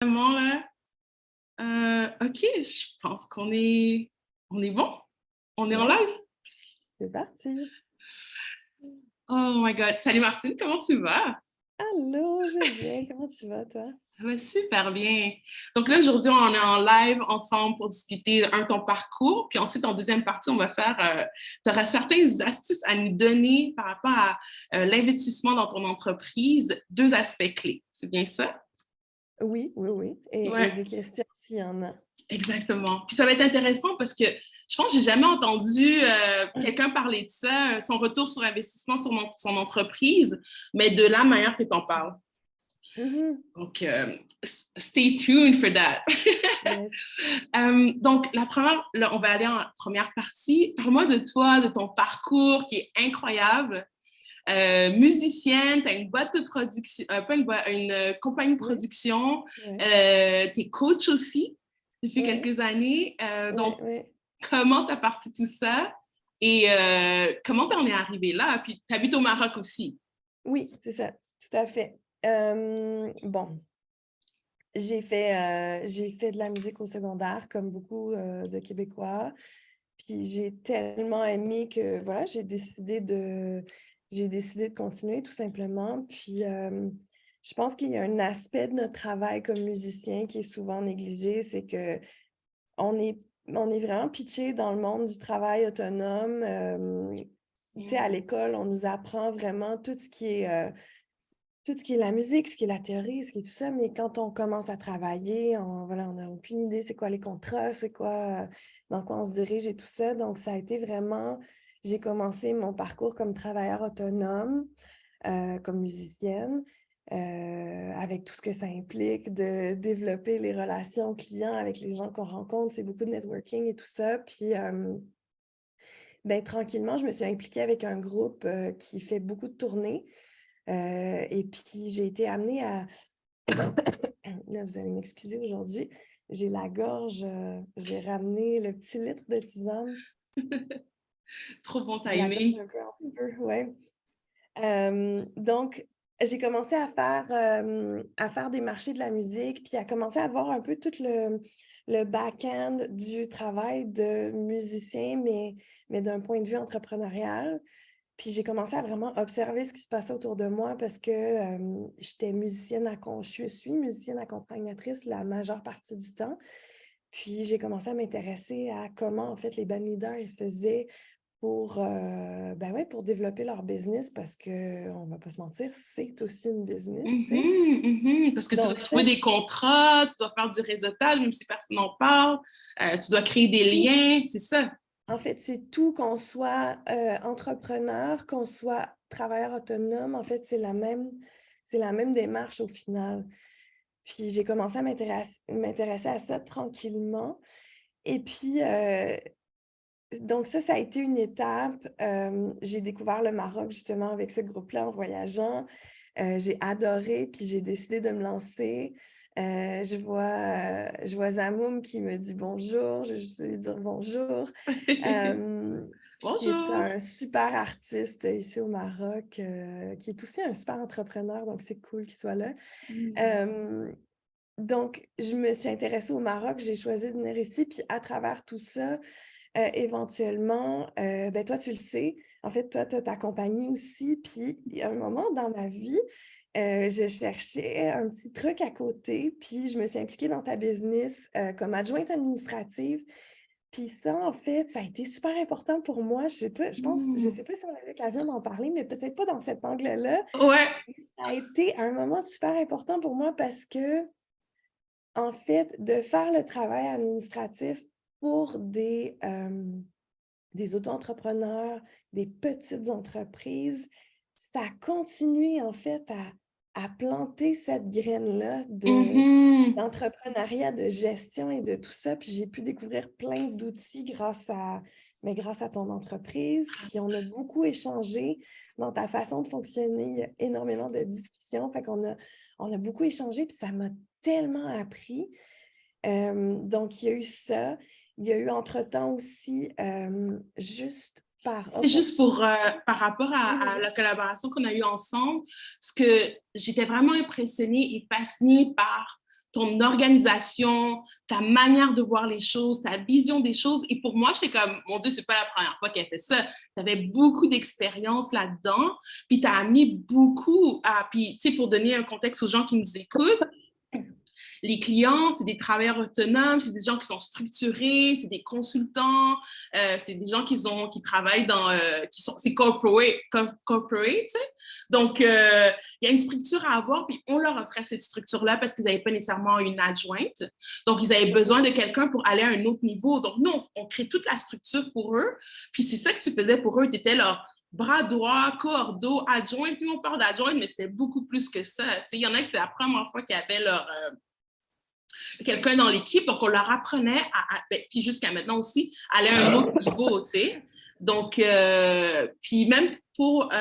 Vraiment, là. OK, je pense qu'on est bon. On est en Yes, live. c'est parti. Oh my God. Salut Martine, comment tu vas? Allô, je vais bien. Comment tu vas, toi? Ça va super bien. Donc là, aujourd'hui, on est en live ensemble pour discuter, ton parcours. Puis ensuite, en deuxième partie, on va faire, tu auras certaines astuces à nous donner par rapport à l'investissement dans ton entreprise, deux aspects clés. C'est bien ça? Oui, oui, oui. Et Ouais. des questions s'il y en a. Exactement. Puis ça va être intéressant parce que je pense que j'ai jamais entendu quelqu'un parler de ça, son retour sur investissement sur son entreprise, mais de la manière que tu en parles. Mhm. Donc, stay tuned for that. Yes. Donc, là, on va aller en première partie. Parle-moi de toi, de ton parcours qui est incroyable. Musicienne, tu as une boîte de production, pas une compagnie de Oui, production, tu oui, es coach aussi depuis oui, quelques années. oui, Donc, oui. comment tu as parti tout ça et comment tu en es arrivé là? Puis, tu habites au Maroc aussi. Oui, c'est ça, tout à fait. Bon, j'ai fait de la musique au secondaire, comme beaucoup de Québécois. Puis j'ai tellement aimé que, voilà, j'ai décidé de continuer tout simplement. Puis je pense qu'il y a un aspect de notre travail comme musicien qui est souvent négligé, c'est que on est, on est vraiment pitché dans le monde du travail autonome. Tu sais, à l'école, on nous apprend vraiment tout ce qui est la musique, ce qui est la théorie, ce qui est tout ça, mais quand on commence à travailler, voilà, on n'a aucune idée c'est quoi les contrats, c'est quoi, dans quoi on se dirige et tout ça. Donc, ça a été vraiment, j'ai commencé mon parcours comme travailleur autonome, comme musicienne, avec tout ce que ça implique de développer les relations clients avec les gens qu'on rencontre. C'est beaucoup de networking et tout ça. Puis, ben, tranquillement, je me suis impliquée avec un groupe qui fait beaucoup de tournées. Et puis, j'ai été amenée à... Là, vous allez m'excuser aujourd'hui. J'ai la gorge. J'ai ramené le petit litre de tisane. Trop bon J'ai la gorge timing. un peu en feu, ouais. Donc, j'ai commencé à faire des marchés de la musique, puis à commencer à voir un peu tout le back-end du travail de musicien, mais d'un point de vue entrepreneurial. Puis j'ai commencé à vraiment observer ce qui se passait autour de moi parce que je suis musicienne accompagnatrice la majeure partie du temps. Puis j'ai commencé à m'intéresser à comment en fait les band leaders ils faisaient ben ouais, pour développer leur business parce qu'on ne va pas se mentir, c'est aussi une business, tu sais. Parce que tu dois Donc ça, trouver des contrats, tu dois faire du réseautage, même si personne n'en parle. Tu dois créer des tout, liens, c'est ça. en fait, c'est tout, qu'on soit entrepreneur, qu'on soit travailleur autonome, en fait, c'est la même démarche au final. Puis j'ai commencé à m'intéresser à ça tranquillement. Et puis, donc ça a été une étape. J'ai découvert le Maroc justement avec ce groupe-là en voyageant. J'ai adoré, puis j'ai décidé de me lancer. Je vois Zamoum qui me dit bonjour, je vais juste lui dire bonjour, euh, qui est Bonjour. un super artiste ici au Maroc, qui est aussi un super entrepreneur, donc c'est cool qu'il soit là. Euh, donc, je me suis intéressée au Maroc, j'ai choisi de venir ici, puis à travers tout ça, éventuellement, ben toi, tu le sais, en fait, toi, tu as ta compagnie aussi, puis il y a un moment dans ma vie, je cherchais un petit truc à côté, puis je me suis impliquée dans ta business comme adjointe administrative. Puis ça, en fait, ça a été super important pour moi. Je sais pas, je sais pas si on a eu l'occasion d'en parler, mais peut-être pas dans cet angle-là. Ouais. Ça a été un moment super important pour moi parce que en fait, de faire le travail administratif pour des auto-entrepreneurs, des petites entreprises, ça a continué en fait à planter cette graine-là Mhm. d'entrepreneuriat, de gestion et de tout ça. Puis j'ai pu découvrir plein d'outils grâce à ton entreprise. Puis on a beaucoup échangé dans ta façon de fonctionner. Il y a énormément de discussions. Fait qu'on a beaucoup échangé, puis ça m'a tellement appris. Donc, il y a eu ça. Il y a eu entre-temps aussi, juste par C'est juste opportunité. par rapport Oui, à vas-y. la collaboration qu'on a eue ensemble, ce que j'étais vraiment impressionnée et fascinée par ton organisation, ta manière de voir les choses, ta vision des choses. Et pour moi, j'étais comme, mon Dieu, c'est pas la première fois qu'elle fait ça. Tu avais beaucoup d'expérience là-dedans, puis tu as amené beaucoup à... Puis, tu sais, pour donner un contexte aux gens qui nous écoutent, les clients, c'est des travailleurs autonomes, c'est des gens qui sont structurés, c'est des consultants, c'est des gens qui travaillent dans, c'est corporate, tu sais. Donc, il y a une structure à avoir, puis on leur offrait cette structure-là parce qu'ils n'avaient pas nécessairement une adjointe. Donc, ils avaient besoin de quelqu'un pour aller à un autre niveau. Donc, nous, on crée toute la structure pour eux, puis c'est ça que tu faisais pour eux, tu étais leur bras droit, cordeau, adjointe. Nous, on parle d'adjointe, mais c'était beaucoup plus que ça. Il y en a qui c'était la première fois qu'ils avaient leur quelqu'un dans l'équipe, donc on leur apprenait, puis jusqu'à maintenant aussi, aller à un autre niveau, tu sais. Donc, puis même pour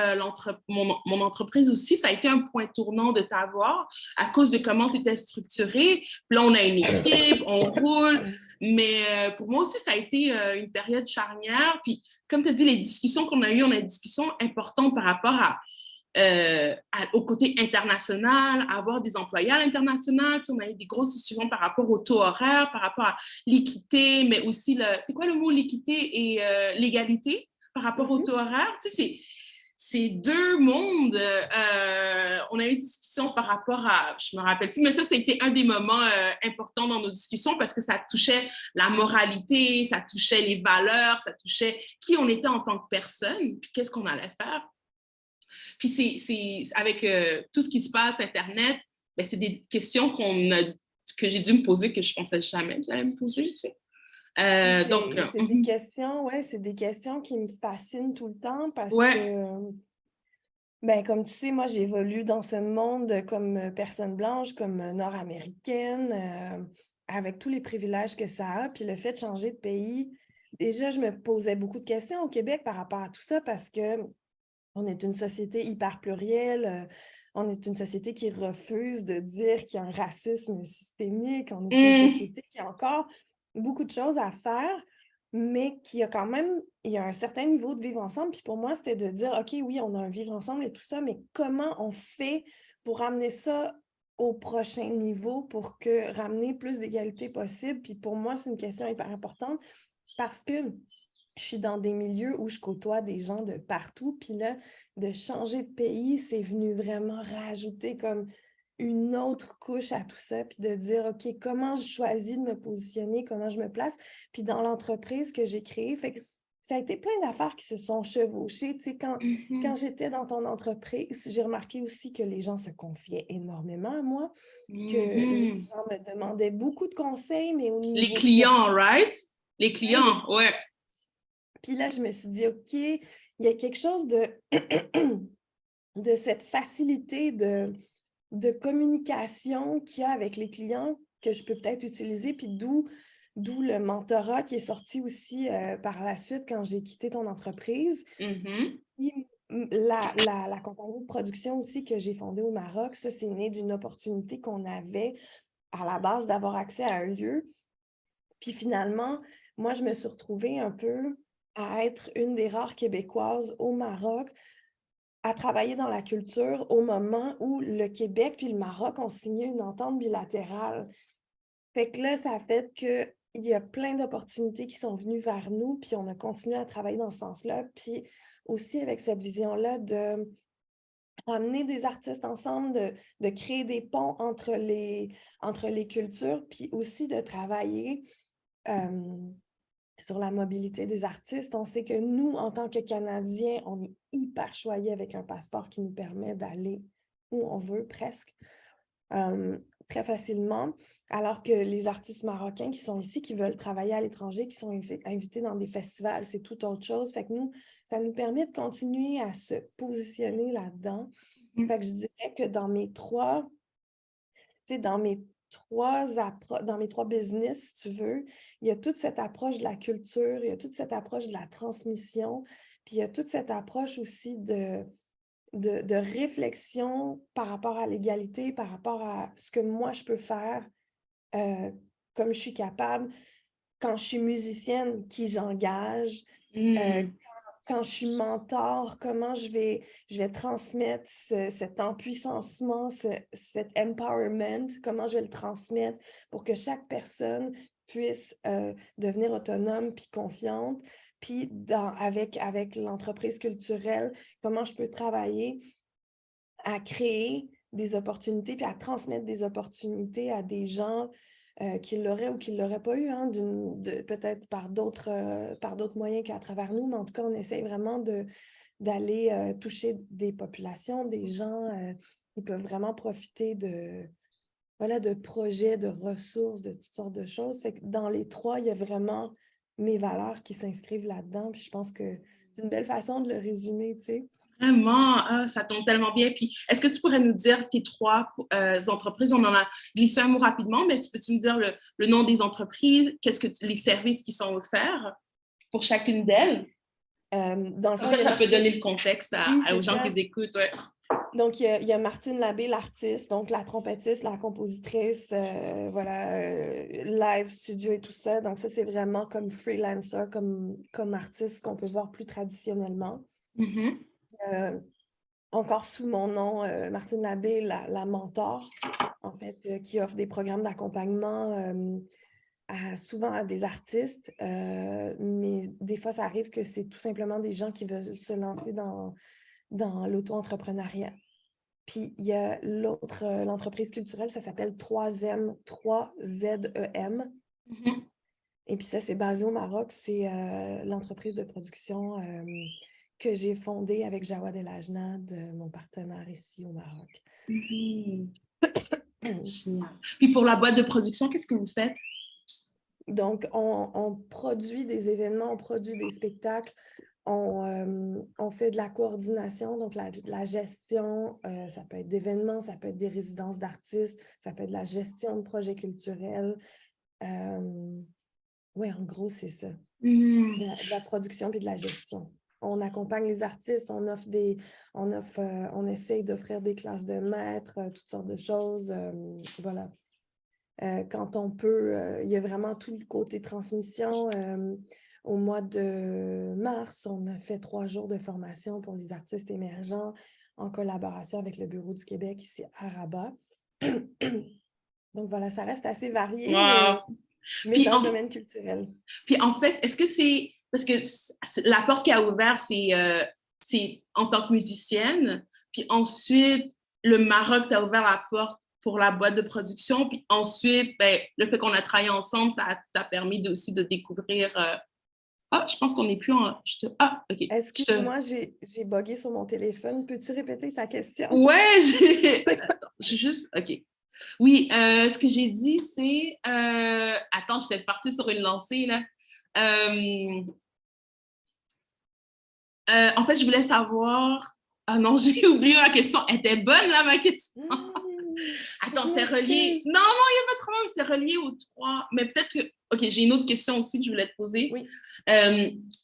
mon entreprise aussi, ça a été un point tournant de t'avoir à cause de comment tu étais structuré. Puis là, on a une équipe, on roule, mais pour moi aussi, ça a été une période charnière. Puis, comme tu as dit, les discussions qu'on a eues, on a des discussions importantes par rapport au côté international, avoir des employés à l'international. On a eu des grosses discussions par rapport au taux horaire, par rapport à l'équité, mais aussi, c'est quoi le mot, l'équité et l'égalité par rapport au taux horaire? C'est deux mondes. On a eu des discussions par rapport à, je me rappelle plus, mais ça a été un des moments importants dans nos discussions parce que ça touchait la moralité, ça touchait les valeurs, ça touchait qui on était en tant que personne, puis qu'est-ce qu'on allait faire. Puis c'est avec tout ce qui se passe, Internet, ben c'est des questions que j'ai dû me poser que je pensais jamais que j'allais me poser, tu sais. C'est des questions, ouais, c'est des questions qui me fascinent tout le temps parce que, ben, comme tu sais, moi, j'évolue dans ce monde comme personne blanche, comme nord-américaine, avec tous les privilèges que ça a. Puis le fait de changer de pays, déjà, je me posais beaucoup de questions au Québec par rapport à tout ça parce que on est une société hyper plurielle, on est une société qui refuse de dire qu'il y a un racisme systémique, on est une société qui a encore beaucoup de choses à faire, mais qui a quand même, il y a un certain niveau de vivre ensemble. Puis pour moi, c'était de dire, OK, oui, on a un vivre ensemble et tout ça, mais comment on fait pour amener ça au prochain niveau, pour ramener plus d'égalité possible? Puis pour moi, c'est une question hyper importante parce que je suis dans des milieux où je côtoie des gens de partout, puis là, de changer de pays, c'est venu vraiment rajouter comme une autre couche à tout ça, puis de dire, OK, comment je choisis de me positionner, comment je me place, puis dans l'entreprise que j'ai créée, fait que ça a été plein d'affaires qui se sont chevauchées, tu sais, quand j'étais dans ton entreprise, j'ai remarqué aussi que les gens se confiaient énormément à moi, que les gens me demandaient beaucoup de conseils, mais au niveau... Les clients, right? Les clients, ouais. Puis là, je me suis dit, OK, il y a quelque chose de cette facilité de communication qu'il y a avec les clients que je peux peut-être utiliser, puis d'où le mentorat qui est sorti aussi par la suite quand j'ai quitté ton entreprise. Puis la compagnie de production aussi que j'ai fondée au Maroc, ça, c'est né d'une opportunité qu'on avait à la base d'avoir accès à un lieu. Puis finalement, moi, je me suis retrouvée un peu à être une des rares Québécoises au Maroc, à travailler dans la culture au moment où le Québec puis le Maroc ont signé une entente bilatérale. Fait que là, ça a fait qu'il y a plein d'opportunités qui sont venues vers nous, puis on a continué à travailler dans ce sens-là. Puis aussi avec cette vision-là de ramener des artistes ensemble, de créer des ponts entre les cultures, puis aussi de travailler sur la mobilité des artistes. On sait que nous, en tant que Canadiens, on est hyper choyés avec un passeport qui nous permet d'aller où on veut presque, très facilement, alors que les artistes marocains qui sont ici, qui veulent travailler à l'étranger, qui sont invités dans des festivals, c'est tout autre chose. Fait que nous, ça nous permet de continuer à se positionner là-dedans. Fait que je dirais que dans mes trois business, si tu veux, il y a toute cette approche de la culture, il y a toute cette approche de la transmission, puis il y a toute cette approche aussi de réflexion par rapport à l'égalité, par rapport à ce que moi je peux faire, comme je suis capable, quand je suis musicienne, qui j'engage, quand je suis mentor, comment je vais transmettre cet empuissancement, cet empowerment, comment je vais le transmettre pour que chaque personne puisse devenir autonome puis confiante. Puis avec l'entreprise culturelle, comment je peux travailler à créer des opportunités puis à transmettre des opportunités à des gens qui l'auraient ou qui ne l'auraient pas eu, hein, peut-être par d'autres moyens qu'à travers nous, mais en tout cas, on essaye vraiment d'aller toucher des populations, des gens qui peuvent vraiment profiter de projets, de ressources, de toutes sortes de choses. Fait que dans les trois, il y a vraiment mes valeurs qui s'inscrivent là-dedans. Puis je pense que c'est une belle façon de le résumer, tu sais. Vraiment, ça tombe tellement bien. Puis, est-ce que tu pourrais nous dire tes trois entreprises? On en a glissé un mot rapidement, mais peux-tu me dire le nom des entreprises? Les services qui sont offerts pour chacune d'elles? Dans le fond, Ça peut donner le contexte aux gens qui écoutent. Ouais. Donc, il y a Martine Labbé, l'artiste, donc la trompettiste, la compositrice, live, studio et tout ça. Donc, ça, c'est vraiment comme freelancer, comme artiste qu'on peut voir plus traditionnellement. Mm-hmm. Encore sous mon nom, Martine Labbé, la mentor, en fait, qui offre des programmes d'accompagnement souvent à des artistes, mais des fois, ça arrive que c'est tout simplement des gens qui veulent se lancer dans l'auto-entrepreneuriat. Puis il y a l'entreprise culturelle, ça s'appelle 3M, 3ZEM. Mm-hmm. Et puis ça, c'est basé au Maroc. C'est l'entreprise de production que j'ai fondée avec Jawad El Ajnad, mon partenaire ici au Maroc. Mm-hmm. Génial. Puis pour la boîte de production, qu'est-ce que vous faites? Donc, on produit des événements, on produit des spectacles, on fait de la coordination, donc la gestion, ça peut être d'événements, ça peut être des résidences d'artistes, ça peut être de la gestion de projets culturels. Oui, en gros, c'est ça. De la production puis de la gestion. On accompagne les artistes, on essaye d'offrir des classes de maîtres, toutes sortes de choses. Voilà. Quand on peut, il y a vraiment tout le côté transmission. Au mois de mars, on a fait 3 jours de formation pour les artistes émergents en collaboration avec le Bureau du Québec ici à Rabat. Donc voilà, ça reste assez varié, mais dans le domaine culturel. Puis en fait, est-ce que c'est... Parce que la porte qui a ouvert, c'est en tant que musicienne. Puis ensuite, le Maroc t'a ouvert la porte pour la boîte de production. Puis ensuite, le fait qu'on a travaillé ensemble, ça t'a permis aussi de découvrir... je pense qu'on n'est plus en... OK. Excuse-moi, j'ai bugué sur mon téléphone. Peux-tu répéter ta question? Ouais, Attends, juste... OK. Oui, ce que j'ai dit, c'est... Attends, j'étais partie sur une lancée, là. En fait, je voulais savoir... Ah non, j'ai oublié ma question. Elle était bonne, là, ma question. Attends, c'était relié... Non, il n'y a pas de problème, c'était relié aux 3. Mais peut-être que... OK, j'ai une autre question aussi que je voulais te poser. Oui.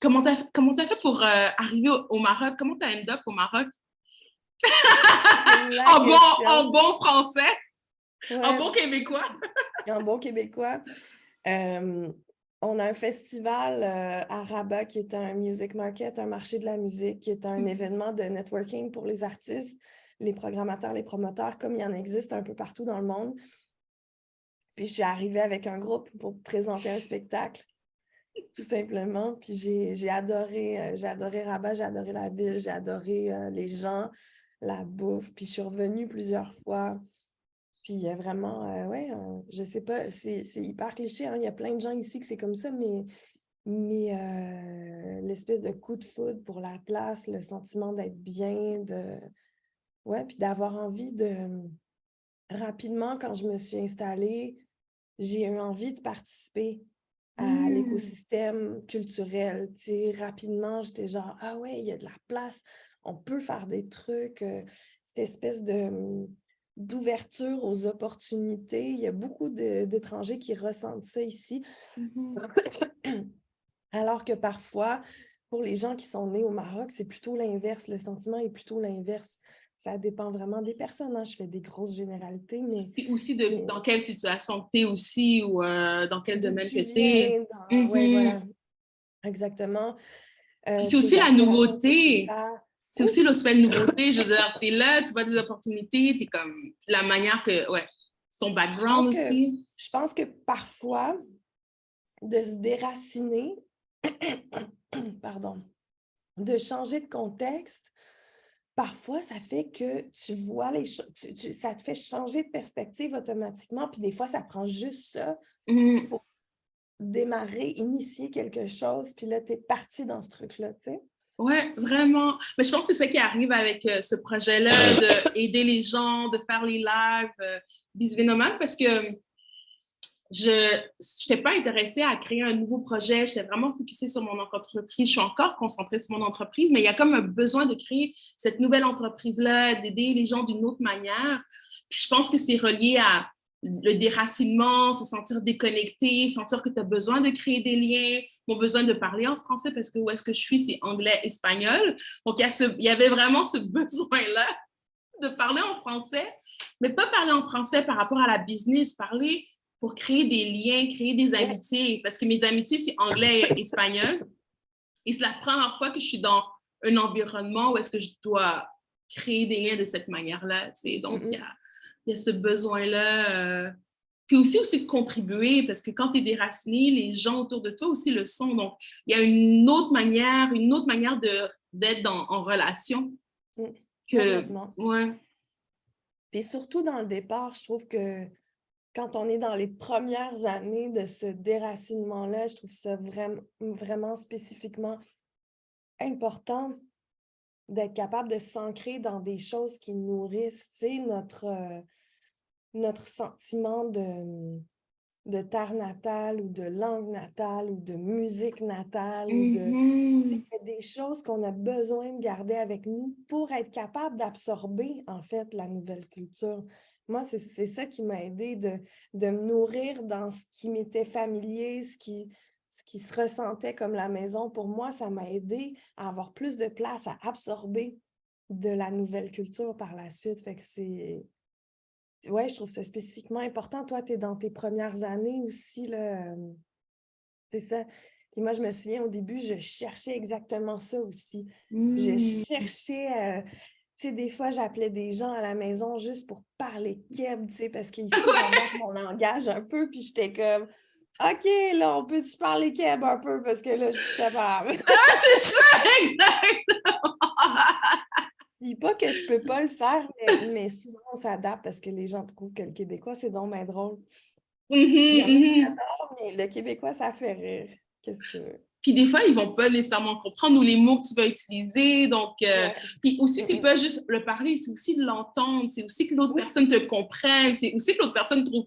Comment t'as fait pour arriver au Maroc? Comment t'as end up au Maroc? En bon français? Ouais. En bon québécois? En bon québécois. On a un festival à Rabat qui est un music market, un marché de la musique, qui est un événement de networking pour les artistes, les programmateurs, les promoteurs, comme il y en existe un peu partout dans le monde. Puis je suis arrivée avec un groupe pour présenter un spectacle, tout simplement. Puis j'ai adoré Rabat, j'ai adoré la ville, j'ai adoré les gens, la bouffe. Puis je suis revenue plusieurs fois. Puis il y a vraiment, je sais pas, c'est hyper cliché, hein? Il y a plein de gens ici que c'est comme ça, mais l'espèce de coup de foudre pour la place, le sentiment d'être bien, puis d'avoir envie rapidement, quand je me suis installée, j'ai eu envie de participer à l'écosystème culturel. Tu sais, rapidement, j'étais genre, ah ouais, il y a de la place, on peut faire des trucs, cette espèce d'ouverture aux opportunités. Il y a beaucoup d'étrangers qui ressentent ça ici. Alors que parfois, pour les gens qui sont nés au Maroc, c'est plutôt l'inverse. Le sentiment est plutôt l'inverse. Ça dépend vraiment des personnes. Hein. Je fais des grosses généralités, mais... Puis aussi dans quelle situation tu es aussi ou dans quel domaine que tu es. Oui, voilà. Exactement. Puis c'est aussi tes la aspirations nouveauté. sécuritaires. C'est Oui, aussi l'aspect de nouveauté. Je veux dire, t'es là, tu vois des opportunités, t'es comme la manière que, ouais, ton je pense background que, aussi. je pense que parfois, de se déraciner, pardon, de changer de contexte, parfois, ça fait que tu vois les choses, ça te fait changer de perspective automatiquement, puis des fois, ça prend juste ça Mm. pour démarrer, initier quelque chose, puis là, tu es parti dans ce truc-là, tu sais. Ouais, vraiment. Mais je pense que c'est ça qui arrive avec ce projet-là, d'aider les gens, de faire les lives Bisvenoman, parce que je n'étais pas intéressée à créer un nouveau projet. J'étais vraiment focusée sur mon entreprise. Je suis encore concentrée sur mon entreprise, mais il y a comme un besoin de créer cette nouvelle entreprise-là, d'aider les gens d'une autre manière. Puis je pense que c'est relié à le déracinement, se sentir déconnecté, sentir que tu as besoin de créer des liens, mon besoin de parler en français parce que où est-ce que je suis, c'est anglais, espagnol. Donc, il y avait vraiment ce besoin-là de parler en français, mais pas parler en français par rapport à la business, parler pour créer des liens, créer des Ouais. amitiés, parce que mes amitiés, c'est anglais et espagnol. Et c'est la première fois que je suis dans un environnement où est-ce que je dois créer des liens de cette manière-là. Donc, il y a ce besoin-là. Puis aussi de contribuer, parce que quand tu es déraciné, les gens autour de toi aussi le sont. Donc, il y a une autre manière d'être en relation que, Complètement. ouais. Puis surtout dans le départ, je trouve que quand on est dans les premières années de ce déracinement-là, je trouve ça vraiment, vraiment spécifiquement important d'être capable de s'ancrer dans des choses qui nourrissent, tu sais, notre sentiment de terre natale ou de langue natale ou de musique natale ou de... Tu sais, Mm-hmm. il y a des choses qu'on a besoin de garder avec nous pour être capable d'absorber, en fait, la nouvelle culture. Moi, c'est ça qui m'a aidé de me nourrir dans ce qui m'était familier, ce qui se ressentait comme la maison. Pour moi, ça m'a aidé à avoir plus de place à absorber de la nouvelle culture par la suite. Fait que c'est... Ouais, je trouve ça spécifiquement important. Toi, tu es dans tes premières années aussi, là. C'est ça. Puis moi, je me souviens, au début, je cherchais exactement ça aussi. Je cherchais, tu sais, des fois, j'appelais des gens à la maison juste pour parler keb, tu sais, parce qu'ici, j'adapte mon langage un peu, puis j'étais comme, OK, là, on peut-tu parler keb un peu, parce que là, je suis plus capable. Ah, c'est ça, exact! Puis pas que je peux pas le faire, mais souvent, on s'adapte parce que les gens trouvent que le québécois, c'est donc bien drôle. Il y en a qui Mm-hmm. adorent, mais le québécois, ça fait rire. Qu'est-ce que... Puis des fois, ils vont pas nécessairement comprendre ou les mots que tu vas utiliser. Donc, Ouais. puis aussi, c'est pas juste le parler, c'est aussi de l'entendre. C'est aussi que l'autre Oui. personne te comprenne. C'est aussi que l'autre personne trouve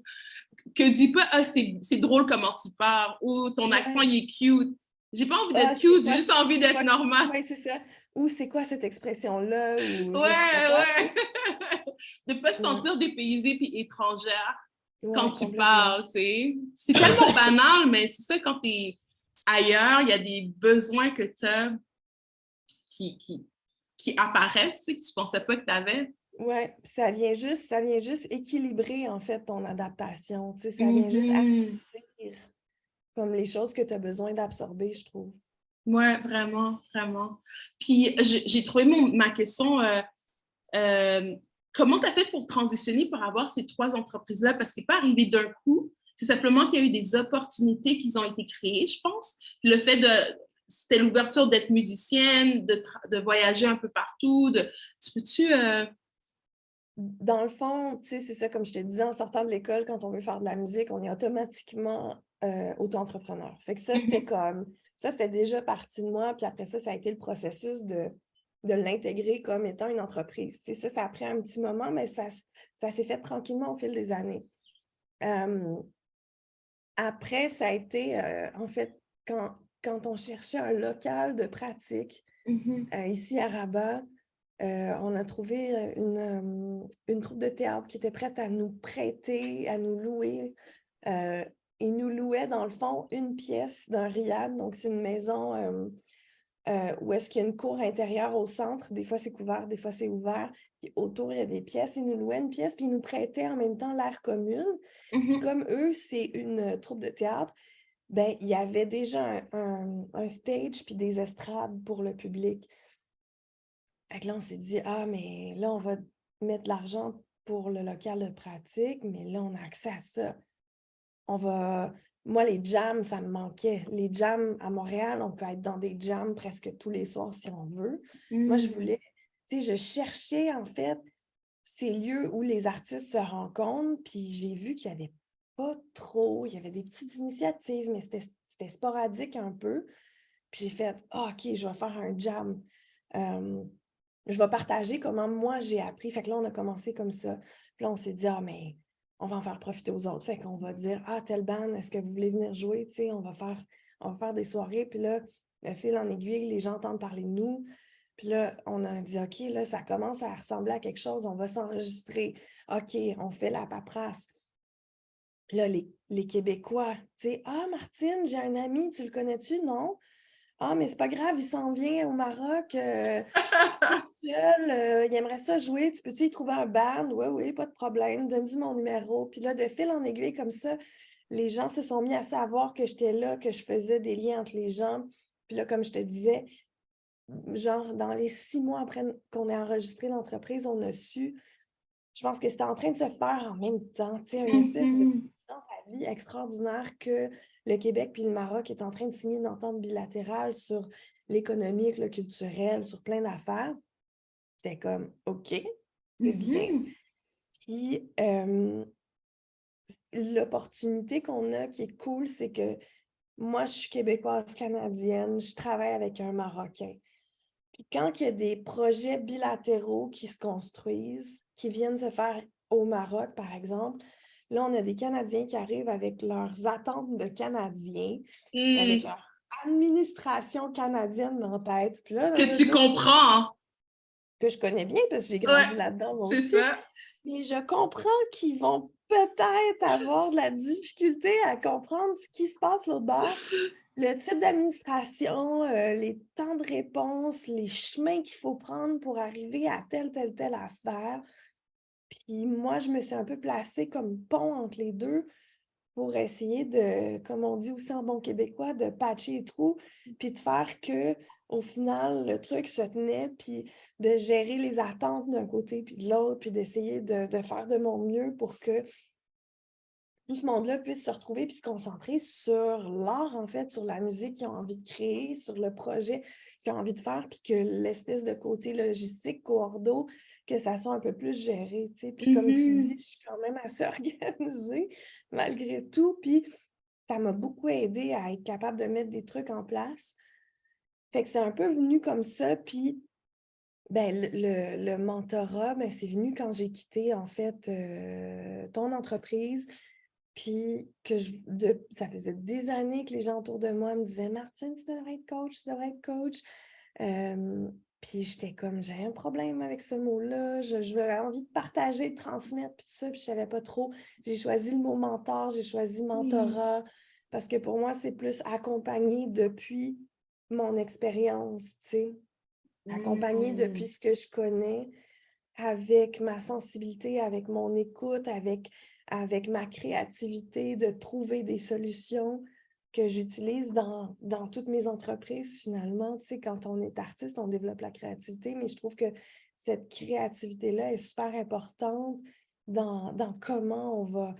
que dis pas, ah, c'est drôle comment tu parles ou ton accent, Ouais. il est cute. J'ai pas envie Ah, d'être cute, j'ai juste envie d'être normal. Oui, c'est ça. Ou c'est quoi cette expression-là? Ou Ouais, je sais pas. ouais. De pas se Ouais, sentir dépaysée puis étrangère quand ouais, tu complètement. parles, tu sais. C'est tellement banal, mais c'est ça, quand t'es ailleurs, il y a des besoins que tu as qui, qui, qui apparaissent, tu sais, que tu pensais pas que tu avais. Ouais, puis ça vient juste équilibrer, en fait, ton adaptation. Tu sais, ça vient juste Mm-hmm. adoucir comme les choses que tu as besoin d'absorber, je trouve. Ouais, vraiment, vraiment. Puis j'ai trouvé ma question, euh, comment tu as fait pour transitionner pour avoir ces trois entreprises-là? Parce que c'est pas arrivé d'un coup. C'est simplement qu'il y a eu des opportunités qui ont été créées, je pense. Le fait c'était l'ouverture d'être musicienne, de voyager un peu partout. Tu peux-tu... Dans le fond, tu sais, c'est ça, comme je te disais, en sortant de l'école, quand on veut faire de la musique, on est automatiquement auto-entrepreneur. Fait que ça, c'était Mhm, comme, ça, c'était déjà parti de moi, puis après ça, ça a été le processus de l'intégrer comme étant une entreprise. Tu sais, ça a pris un petit moment, mais ça s'est fait tranquillement au fil des années. Après, ça a été, en fait, quand on cherchait un local de pratique mhm, ici à Rabat, on a trouvé une troupe de théâtre qui était prête à nous prêter, à nous louer. Ils nous louaient, dans le fond, une pièce d'un riad. Donc, c'est une maison où est-ce qu'il y a une cour intérieure au centre. Des fois, c'est couvert, des fois, c'est ouvert. Puis autour, il y a des pièces. Ils nous louaient une pièce, puis ils nous prêtaient en même temps l'air commune. Puis mhm. comme eux, c'est une troupe de théâtre, ben, il y avait déjà un stage puis des estrades pour le public. Fait que là, on s'est dit, ah, mais là, on va mettre de l'argent pour le local de pratique, mais là, on a accès à ça. On va. Moi, les jams, ça me manquait. Les jams à Montréal, on peut être dans des jams presque tous les soirs si on veut. Moi, je voulais, tu sais, je cherchais en fait ces lieux où les artistes se rencontrent, puis j'ai vu qu'il n'y avait pas trop. Il y avait des petites initiatives, mais c'était sporadique un peu. Puis j'ai fait, ah, OK, je vais faire un jam. Je vais partager comment moi j'ai appris. Fait que là, on a commencé comme ça. Puis là, on s'est dit, ah, mais on va en faire profiter aux autres. Fait qu'on va dire, ah, telle bande, est-ce que vous voulez venir jouer? Tu sais, on va faire des soirées. Puis là, le fil en aiguille, les gens entendent parler de nous. Puis là, on a dit, OK, là, ça commence à ressembler à quelque chose. On va s'enregistrer. OK, on fait la paperasse. Puis là, les Québécois, tu sais, ah, Martine, j'ai un ami, tu le connais-tu? Non? Ah, mais c'est pas grave, il s'en vient au Maroc, tout seul, il aimerait ça jouer, tu peux-tu y trouver un band? Oui, oui, pas de problème, donne-lui mon numéro. Puis là, de fil en aiguille comme ça, les gens se sont mis à savoir que j'étais là, que je faisais des liens entre les gens. Puis là, comme je te disais, genre dans les 6 mois après qu'on ait enregistré l'entreprise, on a su, je pense que c'était en train de se faire en même temps, tu sais, une espèce de distance à vie extraordinaire que le Québec puis le Maroc est en train de signer une entente bilatérale sur l'économique, le culturel, sur plein d'affaires. J'étais comme, OK, c'est bien. Puis l'opportunité qu'on a qui est cool, c'est que moi, je suis québécoise canadienne, je travaille avec un Marocain. Puis quand il y a des projets bilatéraux qui se construisent, qui viennent se faire au Maroc, par exemple, là, on a des Canadiens qui arrivent avec leurs attentes de Canadiens, avec leur administration canadienne en tête. Puis là, Que tu comprends. que je connais bien parce que j'ai Ouais, grandi là-dedans moi c'est aussi. ça. Mais je comprends qu'ils vont peut-être avoir de la difficulté à comprendre ce qui se passe l'autre bord. Le type d'administration, les temps de réponse, les chemins qu'il faut prendre pour arriver à telle affaire. Puis moi, je me suis un peu placée comme pont entre les deux pour essayer de, comme on dit aussi en bon québécois, de patcher les trous, puis de faire que au final, le truc se tenait, puis de gérer les attentes d'un côté puis de l'autre, puis d'essayer de faire de mon mieux pour que tout ce monde-là puisse se retrouver puis se concentrer sur l'art, en fait, sur la musique qu'ils ont envie de créer, sur le projet qu'ils ont envie de faire, puis que l'espèce de côté logistique, cordeau, que ça soit un peu plus géré, tu sais. Puis comme tu dis, je suis quand même assez organisée, malgré tout, puis ça m'a beaucoup aidé à être capable de mettre des trucs en place. Fait que c'est un peu venu comme ça, puis ben, le mentorat, ben, c'est venu quand j'ai quitté, en fait, ton entreprise. Puis ça faisait des années que les gens autour de moi me disaient Martine, tu devrais être coach, tu devrais être coach. Puis j'étais comme, j'ai un problème avec ce mot-là, j'avais envie de partager, de transmettre, puis tout ça, puis je savais pas trop. J'ai choisi le mot mentor, j'ai choisi mentorat, parce que pour moi, c'est plus accompagner depuis mon expérience, tu sais, accompagner depuis ce que je connais, avec ma sensibilité, avec mon écoute, avec ma créativité, de trouver des solutions que j'utilise dans toutes mes entreprises, finalement. Tu sais, quand on est artiste, on développe la créativité, mais je trouve que cette créativité-là est super importante dans comment on va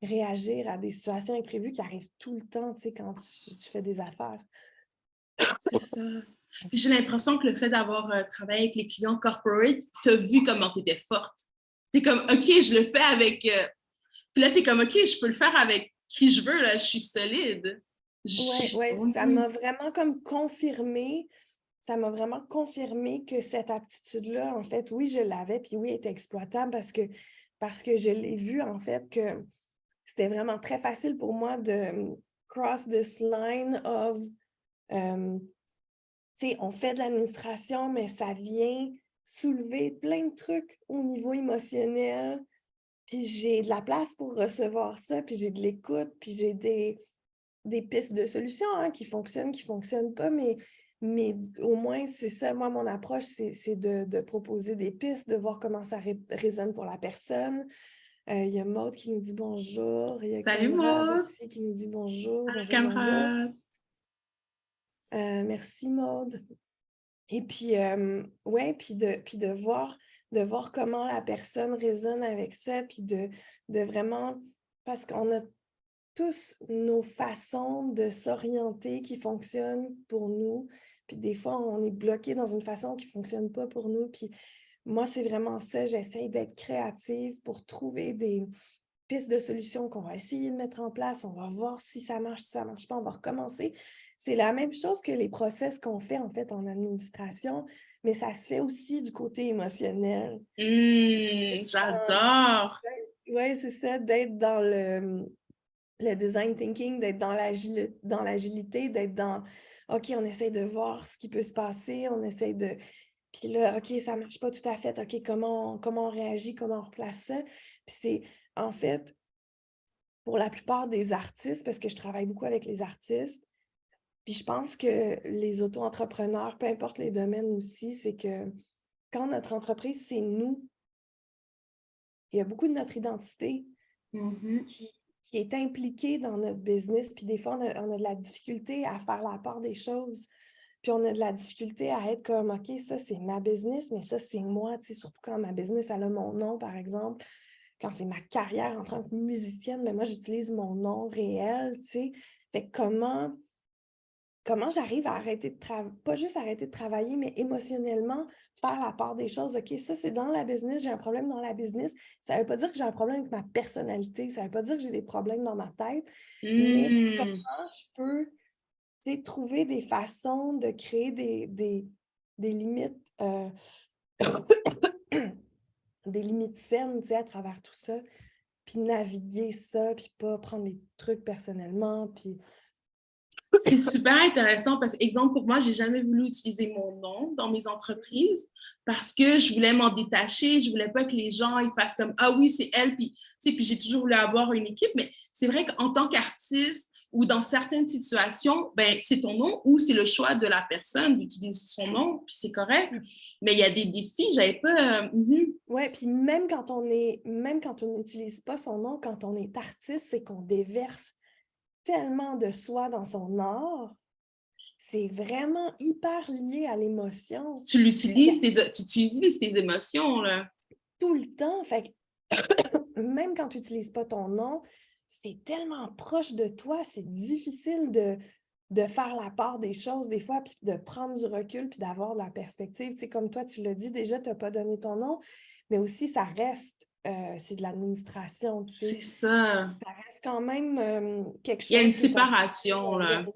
réagir à des situations imprévues qui arrivent tout le temps, tu sais, quand tu fais des affaires. C'est ça. Puis j'ai l'impression que le fait d'avoir travaillé avec les clients corporate, tu as vu comment tu étais forte. Tu es comme, OK, je le fais avec. Puis là, tu es comme, OK, je peux le faire avec qui je veux, là, je suis solide. Oui, ça m'a vraiment comme confirmé. Ça m'a vraiment confirmé que cette aptitude-là, en fait, oui, je l'avais, puis oui, elle était exploitable parce que je l'ai vu, en fait, que c'était vraiment très facile pour moi de cross this line of, tu sais, on fait de l'administration, mais ça vient soulever plein de trucs au niveau émotionnel, puis j'ai de la place pour recevoir ça, puis j'ai de l'écoute, puis j'ai des pistes de solutions hein, qui fonctionnent pas, mais au moins, c'est ça, moi, mon approche, c'est de proposer des pistes, de voir comment ça résonne pour la personne, Il y a Maude qui nous dit bonjour. Il y a Salut, Conrad Maud! aussi qui nous dit bonjour. Salut, Bonjour, bonjour. Conrad! Merci, Maude. Et puis, ouais, puis de voir comment la personne résonne avec ça, puis de vraiment, parce qu'on a tous nos façons de s'orienter qui fonctionnent pour nous, puis des fois, on est bloqué dans une façon qui ne fonctionne pas pour nous, puis moi, c'est vraiment ça, j'essaie d'être créative pour trouver des pistes de solutions qu'on va essayer de mettre en place, on va voir si ça marche pas, on va recommencer. C'est la même chose que les process qu'on fait en fait en administration, mais ça se fait aussi du côté émotionnel. J'adore! Oui, c'est ça, d'être dans le design thinking, d'être dans l'agilité, d'être dans OK, on essaie de voir ce qui peut se passer, on essaie de. Puis là, OK, ça ne marche pas tout à fait. OK, comment on réagit, comment on replace ça? Puis c'est en fait, pour la plupart des artistes, parce que je travaille beaucoup avec les artistes, puis je pense que les auto-entrepreneurs, peu importe les domaines aussi, c'est que quand notre entreprise, c'est nous, il y a beaucoup de notre identité qui est impliquée dans notre business. Puis des fois, on a de la difficulté à faire la part des choses. Puis on a de la difficulté à être comme, OK, ça, c'est ma business, mais ça, c'est moi. Tu sais, surtout quand ma business, elle a mon nom, par exemple. Quand c'est ma carrière en tant que musicienne, mais moi, j'utilise mon nom réel, tu sais. Fait que comment j'arrive à arrêter de travailler, pas juste arrêter de travailler, mais émotionnellement, faire la part des choses. OK, ça, c'est dans la business, j'ai un problème dans la business. Ça ne veut pas dire que j'ai un problème avec ma personnalité, ça ne veut pas dire que j'ai des problèmes dans ma tête, mais comment je peux trouver des façons de créer des limites, des limites saines, tu sais, à travers tout ça, puis naviguer ça, puis pas prendre les trucs personnellement, puis... C'est super intéressant parce que, exemple, pour moi, j'ai jamais voulu utiliser mon nom dans mes entreprises parce que je voulais m'en détacher, je voulais pas que les gens ils fassent comme ah oui, c'est elle, puis tu sais, puis j'ai toujours voulu avoir une équipe, mais c'est vrai qu'en tant qu'artiste ou dans certaines situations, ben c'est ton nom ou c'est le choix de la personne d'utiliser son nom, puis c'est correct. Mais il y a des défis, j'avais pas. Ouais, puis même quand on n'utilise pas son nom, quand on est artiste, c'est qu'on déverse tellement de soi dans son art. C'est vraiment hyper lié à l'émotion. Tu utilises tes émotions, là. Tout le temps. Fait même quand tu n'utilises pas ton nom, c'est tellement proche de toi, c'est difficile de faire la part des choses des fois, puis de prendre du recul, puis d'avoir de la perspective. Tu sais, comme toi, tu l'as dit, déjà, tu n'as pas donné ton nom, mais aussi, ça reste, c'est de l'administration. Tu sais. C'est ça. Ça reste quand même quelque chose Il y a une qui est séparation, là.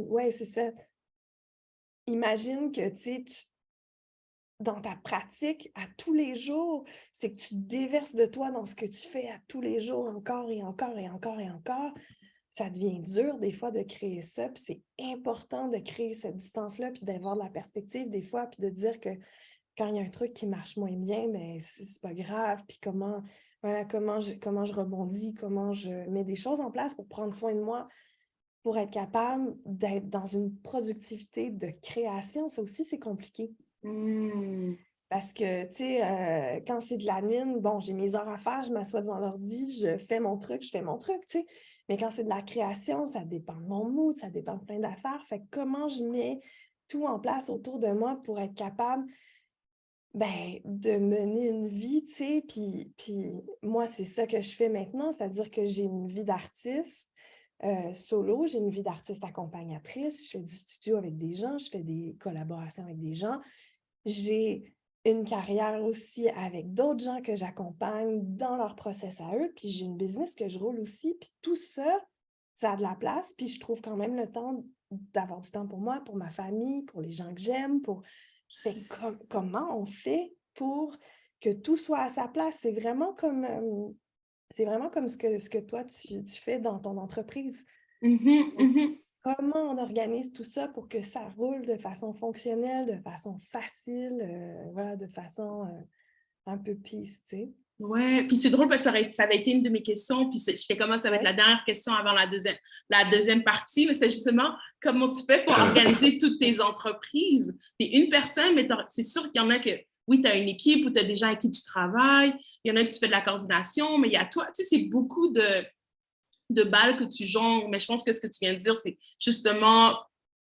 Oui, c'est ça. Imagine que, tu sais, dans ta pratique à tous les jours, c'est que tu déverses de toi dans ce que tu fais à tous les jours, encore et encore et encore et encore. Ça devient dur des fois de créer ça, puis c'est important de créer cette distance-là, puis d'avoir de la perspective des fois, puis de dire que quand il y a un truc qui marche moins bien, ben c'est pas grave, puis comment je rebondis, comment je mets des choses en place pour prendre soin de moi, pour être capable d'être dans une productivité de création. Ça aussi, c'est compliqué. Parce que, tu sais, quand c'est de la mine, bon, j'ai mes heures à faire, je m'assois devant l'ordi, je fais mon truc, tu sais. Mais quand c'est de la création, ça dépend de mon mood, ça dépend de plein d'affaires. Fait que comment je mets tout en place autour de moi pour être capable de mener une vie, tu sais. Puis moi, c'est ça que je fais maintenant, c'est-à-dire que j'ai une vie d'artiste solo, j'ai une vie d'artiste accompagnatrice, je fais du studio avec des gens, je fais des collaborations avec des gens. J'ai une carrière aussi avec d'autres gens que j'accompagne dans leur process à eux, puis j'ai une business que je roule aussi, puis tout ça, ça a de la place, puis je trouve quand même le temps d'avoir du temps pour moi, pour ma famille, pour les gens que j'aime, comment on fait pour que tout soit à sa place? C'est vraiment comme ce que toi, tu fais dans ton entreprise. Comment on organise tout ça pour que ça roule de façon fonctionnelle, de façon facile, de façon un peu peace, tu sais. Ouais, puis c'est drôle parce que ça avait été une de mes questions, puis j'étais comme ça va être la dernière question avant la deuxième partie, mais c'est justement comment tu fais pour organiser toutes tes entreprises. T'es une personne, mais c'est sûr qu'il y en a que oui, tu as une équipe ou tu as des gens avec qui tu travailles. Il y en a que tu fais de la coordination, mais il y a toi. Tu sais, c'est beaucoup de balles que tu jongles. Mais je pense que ce que tu viens de dire, c'est justement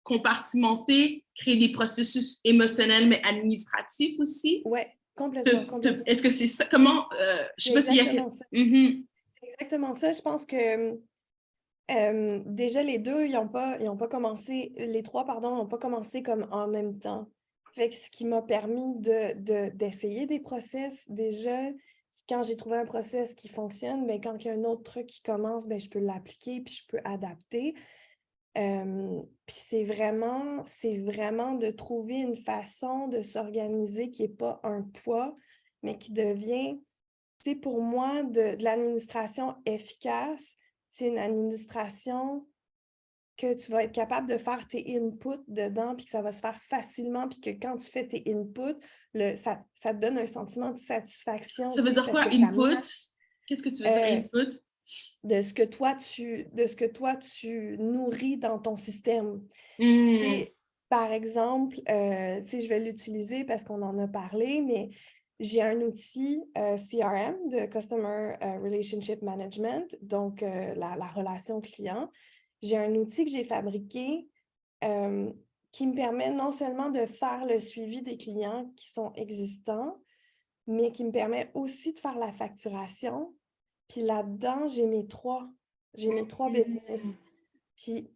compartimenter, créer des processus émotionnels, mais administratifs aussi. Oui, complètement, complètement. Est-ce que c'est ça? Comment, je sais pas s'il y a... C'est exactement ça. Je pense que déjà, les deux, ils ont pas commencé, les trois, pardon, n'ont pas commencé comme en même temps. Fait que ce qui m'a permis d'essayer des process, déjà, quand j'ai trouvé un process qui fonctionne, bien, quand il y a un autre truc qui commence, bien, je peux l'appliquer puis je peux adapter. Puis c'est vraiment de trouver une façon de s'organiser qui n'est pas un poids, mais qui devient, tu sais, pour moi, de l'administration efficace, c'est une administration que tu vas être capable de faire tes inputs dedans, puis que ça va se faire facilement, puis que quand tu fais tes inputs, ça te donne un sentiment de satisfaction. Ça veut dire quoi, input? Qu'est-ce que tu veux dire, input? De ce que toi, tu nourris dans ton système. Par exemple, je vais l'utiliser parce qu'on en a parlé, mais j'ai un outil CRM de Customer Relationship Management, donc la relation client. J'ai un outil que j'ai fabriqué qui me permet non seulement de faire le suivi des clients qui sont existants, mais qui me permet aussi de faire la facturation. Puis là-dedans, j'ai mes trois business. Puis,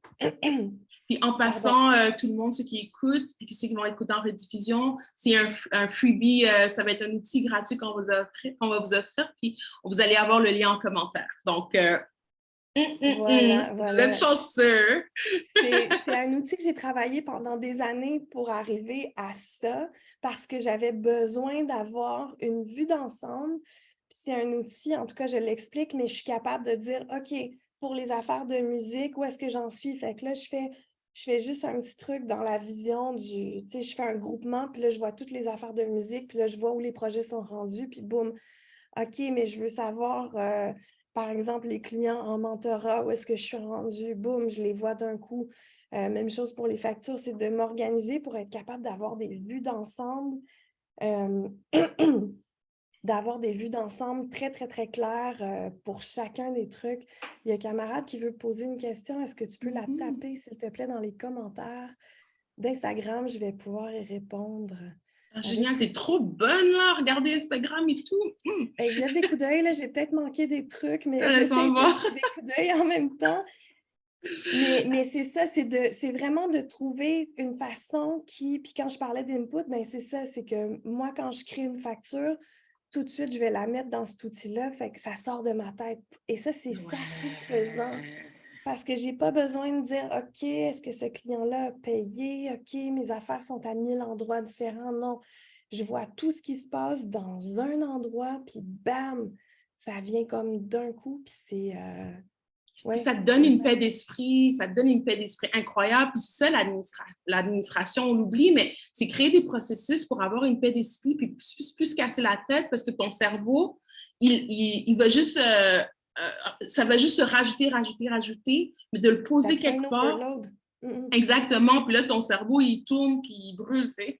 puis en passant, tout le monde, ceux qui écoutent, puis ceux qui vont écouter en rediffusion, c'est un freebie, ça va être un outil gratuit qu'on va vous offrir, puis vous allez avoir le lien en commentaire. Donc, voilà. Vous êtes chanceux. C'est un outil que j'ai travaillé pendant des années pour arriver à ça, parce que j'avais besoin d'avoir une vue d'ensemble. C'est un outil, en tout cas, je l'explique, mais je suis capable de dire, OK, pour les affaires de musique, où est-ce que j'en suis? Fait que là, je fais juste un petit truc dans la vision tu sais, je fais un groupement, puis là, je vois toutes les affaires de musique, puis là, je vois où les projets sont rendus, puis boum, OK, mais je veux savoir, par exemple, les clients en mentorat, où est-ce que je suis rendue? Boum, je les vois d'un coup. Même chose pour les factures, c'est de m'organiser pour être capable d'avoir des vues d'ensemble, d'avoir des vues d'ensemble très, très, très claires pour chacun des trucs. Il y a un camarade qui veut poser une question. Est-ce que tu peux la taper, s'il te plaît, dans les commentaires d'Instagram? Je vais pouvoir y répondre. Génial, t'es trop bonne là, regardez Instagram et tout. Je jette des coups d'œil, là, j'ai peut-être manqué des trucs, mais j'essaie de jeter des coups d'œil en même temps. Mais c'est ça, c'est vraiment de trouver une façon puis quand je parlais d'input, ben c'est ça, c'est que moi, quand je crée une facture, tout de suite, je vais la mettre dans cet outil-là, fait que ça sort de ma tête. Et ça, c'est satisfaisant. Parce que je n'ai pas besoin de dire, OK, est-ce que ce client-là a payé? OK, mes affaires sont à 1000 endroits différents. Non, je vois tout ce qui se passe dans un endroit, puis bam, ça vient comme d'un coup, puis c'est... Puis ça te donne une paix d'esprit, incroyable. Puis c'est ça, l'administration, on l'oublie, mais c'est créer des processus pour avoir une paix d'esprit, puis plus casser la tête, parce que ton cerveau, il va juste... ça va juste se rajouter, mais de le poser quelque part. Exactement. Puis là, ton cerveau, il tourne, puis il brûle, tu sais.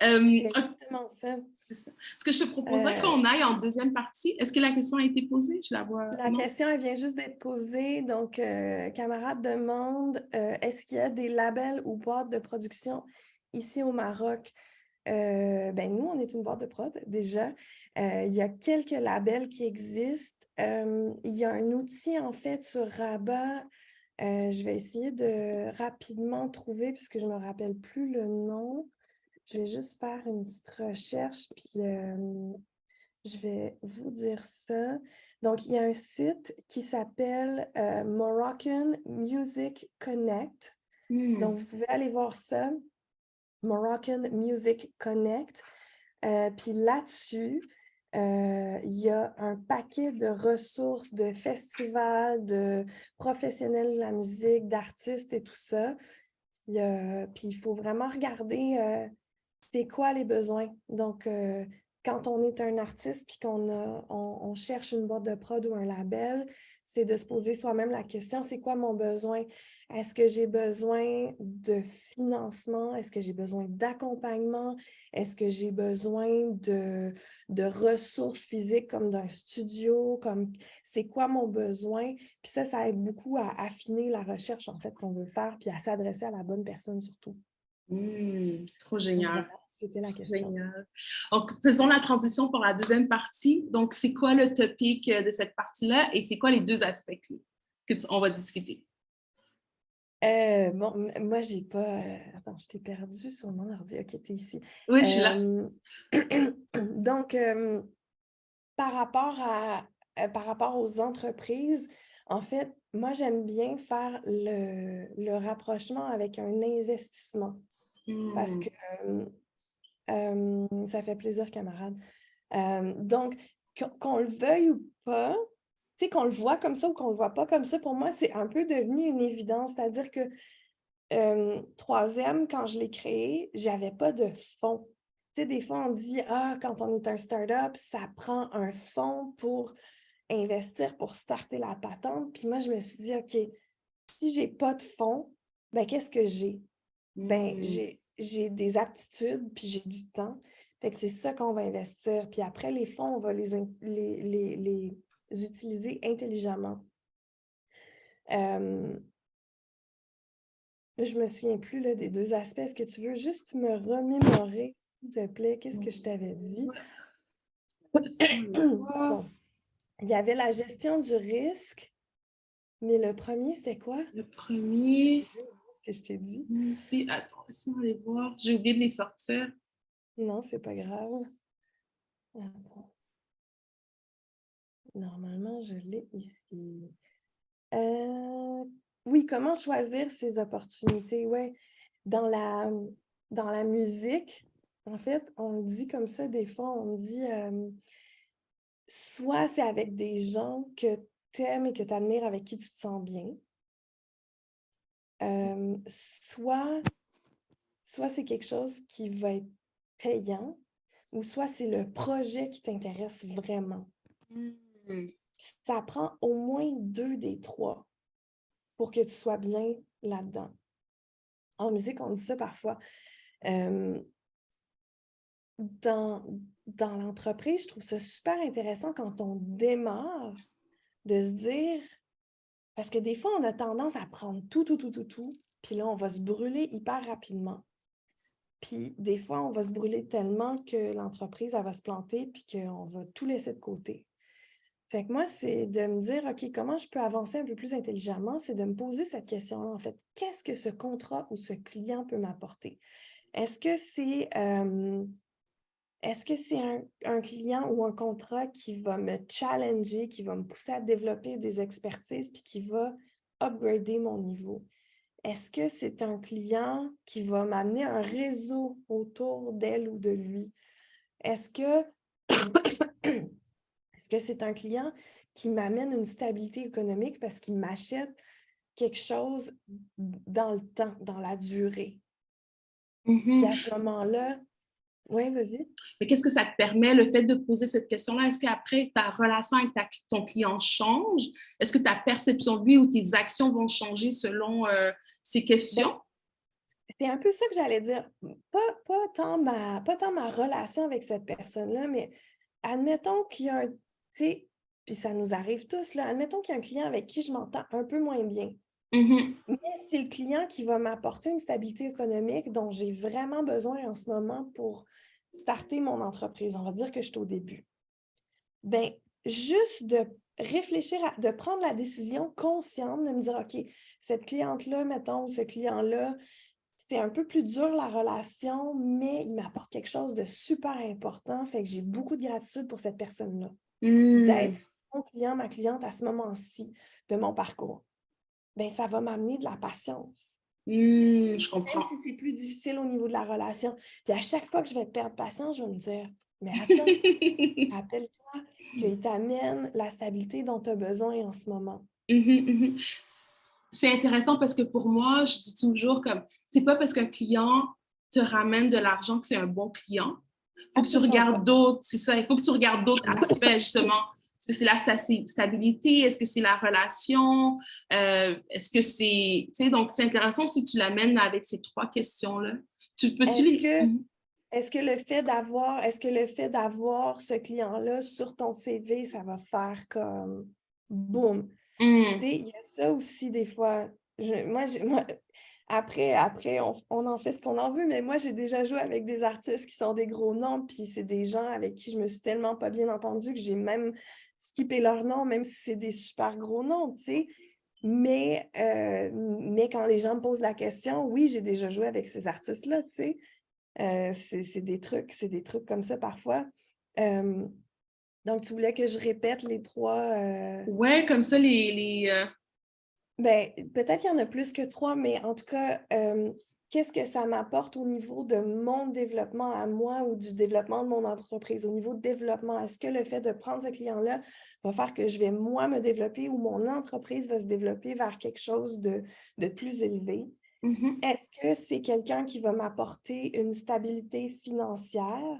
Exactement ça. C'est ça. Ce que je te proposerais qu'on aille en deuxième partie, est-ce que la question a été posée? Je la vois. La question, elle vient juste d'être posée. Donc, camarade demande, est-ce qu'il y a des labels ou boîtes de production ici au Maroc? Ben, nous, on est une boîte de prod déjà. Il y a quelques labels qui existent. Il y a un outil, en fait, sur Rabat. Je vais essayer de rapidement trouver, puisque je ne me rappelle plus le nom. Je vais juste faire une petite recherche, puis je vais vous dire ça. Donc, il y a un site qui s'appelle Moroccan Music Connect. Donc, vous pouvez aller voir ça, Moroccan Music Connect. Puis là-dessus, il y a un paquet de ressources, de festivals, de professionnels de la musique, d'artistes et tout ça. Puis il faut vraiment regarder c'est quoi les besoins. Donc, quand on est un artiste puis on cherche une boîte de prod ou un label, c'est de se poser soi-même la question, c'est quoi mon besoin? Est-ce que j'ai besoin de financement? Est-ce que j'ai besoin d'accompagnement? Est-ce que j'ai besoin de ressources physiques comme d'un studio? C'est quoi mon besoin? Puis ça aide beaucoup à affiner la recherche en fait qu'on veut faire puis à s'adresser à la bonne personne surtout. Trop Donc, génial. voilà, c'était la question. Génial. Donc, faisons la transition pour la deuxième partie. Donc, c'est quoi le topic de cette partie-là et c'est quoi les deux aspects clés qu'on va discuter? Bon, moi, j'ai pas... Attends, je t'ai perdu sur mon ordi. OK, t'es ici. Oui, je suis là. Donc, par rapport aux entreprises, en fait, moi, j'aime bien faire le rapprochement avec un investissement parce que ça fait plaisir, camarade. Donc, qu'on le veuille ou pas, tu sais, qu'on le voit comme ça ou qu'on le voit pas comme ça, pour moi, c'est un peu devenu une évidence. C'est-à-dire que troisième, quand je l'ai créé, j'avais pas de fonds. Tu sais, des fois, on dit, quand on est un start-up, ça prend un fonds pour investir, pour starter la patente. Puis moi, je me suis dit, OK, si j'ai pas de fonds, ben qu'est-ce que j'ai? Ben, j'ai des aptitudes, puis j'ai du temps. Fait que c'est ça qu'on va investir. Puis après, les fonds, on va les utiliser intelligemment. Là, je me souviens plus là, des deux aspects. Est-ce que tu veux juste me remémorer, s'il te plaît, qu'est-ce que je t'avais dit? Pardon. Il y avait la gestion du risque, mais le premier, c'était quoi? Le premier, Ce que je t'ai dit? c'est... Attends, laisse-moi aller voir. J'ai oublié de les sortir. Non, c'est pas grave. Attends. Normalement, je l'ai ici. Oui, comment choisir ses opportunités? Ouais. Dans la musique, en fait, on le dit comme ça des fois, on dit soit c'est avec des gens que tu aimes et que tu admires, avec qui tu te sens bien, soit c'est quelque chose qui va être payant, ou soit c'est le projet qui t'intéresse vraiment. Ça prend au moins 2 des 3 pour que tu sois bien là-dedans. En musique, on dit ça parfois. Dans l'entreprise, je trouve ça super intéressant quand on démarre de se dire, parce que des fois, on a tendance à prendre tout, puis là, on va se brûler hyper rapidement. Puis des fois, on va se brûler tellement que l'entreprise, elle va se planter, puis qu'on va tout laisser de côté. Fait que moi, c'est de me dire, OK, comment je peux avancer un peu plus intelligemment? C'est de me poser cette question-là, en fait. Qu'est-ce que ce contrat ou ce client peut m'apporter? Est-ce que c'est un client ou un contrat qui va me challenger, qui va me pousser à développer des expertises, puis qui va upgrader mon niveau? Est-ce que c'est un client qui va m'amener un réseau autour d'elle ou de lui? Est-ce que c'est un client qui m'amène une stabilité économique parce qu'il m'achète quelque chose dans le temps, dans la durée? Puis à ce moment-là, oui, vas-y. Mais qu'est-ce que ça te permet, le fait de poser cette question-là? Est-ce qu'après, ta relation avec ton client change? Est-ce que ta perception de lui ou tes actions vont changer selon ces questions? C'est un peu ça que j'allais dire. Pas tant ma relation avec cette personne-là, mais admettons qu'il y a un, tu sais, puis ça nous arrive tous, là, admettons qu'il y a un client avec qui je m'entends un peu moins bien. Mais c'est le client qui va m'apporter une stabilité économique dont j'ai vraiment besoin en ce moment pour starter mon entreprise. On va dire que je suis au début. Bien, juste de réfléchir, de prendre la décision consciente de me dire, OK, cette cliente-là, mettons, ce client-là, c'est un peu plus dur la relation, mais il m'apporte quelque chose de super important. Fait que j'ai beaucoup de gratitude pour cette personne-là. D'être mon client, ma cliente à ce moment-ci de mon parcours. Bien, ça va m'amener de la patience. Je comprends. Même si c'est plus difficile au niveau de la relation. Puis à chaque fois que je vais perdre patience, je vais me dire, mais attends, rappelle-toi qu'il t'amène la stabilité dont tu as besoin en ce moment. C'est intéressant parce que pour moi, je dis toujours comme, c'est pas parce qu'un client te ramène de l'argent que c'est un bon client. faut que tu Absolument regardes pas. d'autres, c'est ça, il faut que tu regardes d'autres aspects, justement. Est-ce que c'est la stabilité? Est-ce que c'est la relation? Est-ce que c'est... Tu sais, donc, c'est intéressant si tu l'amènes avec ces 3 questions-là. Peux-tu Est-ce les... que, est-ce que le fait d'avoir ce client-là sur ton CV, ça va faire comme boum? Tu sais, il y a ça aussi des fois. Moi, après on en fait ce qu'on en veut, mais moi, j'ai déjà joué avec des artistes qui sont des gros noms, puis c'est des gens avec qui je me suis tellement pas bien entendue que j'ai même skippé leur nom, même si c'est des super gros noms, tu sais. Mais quand les gens me posent la question, oui, j'ai déjà joué avec ces artistes-là, tu sais. C'est des trucs comme ça parfois. Donc, tu voulais que je répète les 3... Ouais, comme ça, Ben, peut-être qu'il y en a plus que 3, mais en tout cas, qu'est-ce que ça m'apporte au niveau de mon développement à moi ou du développement de mon entreprise? Au niveau de développement, est-ce que le fait de prendre ce client-là va faire que je vais, moi, me développer ou mon entreprise va se développer vers quelque chose de plus élevé? Est-ce que c'est quelqu'un qui va m'apporter une stabilité financière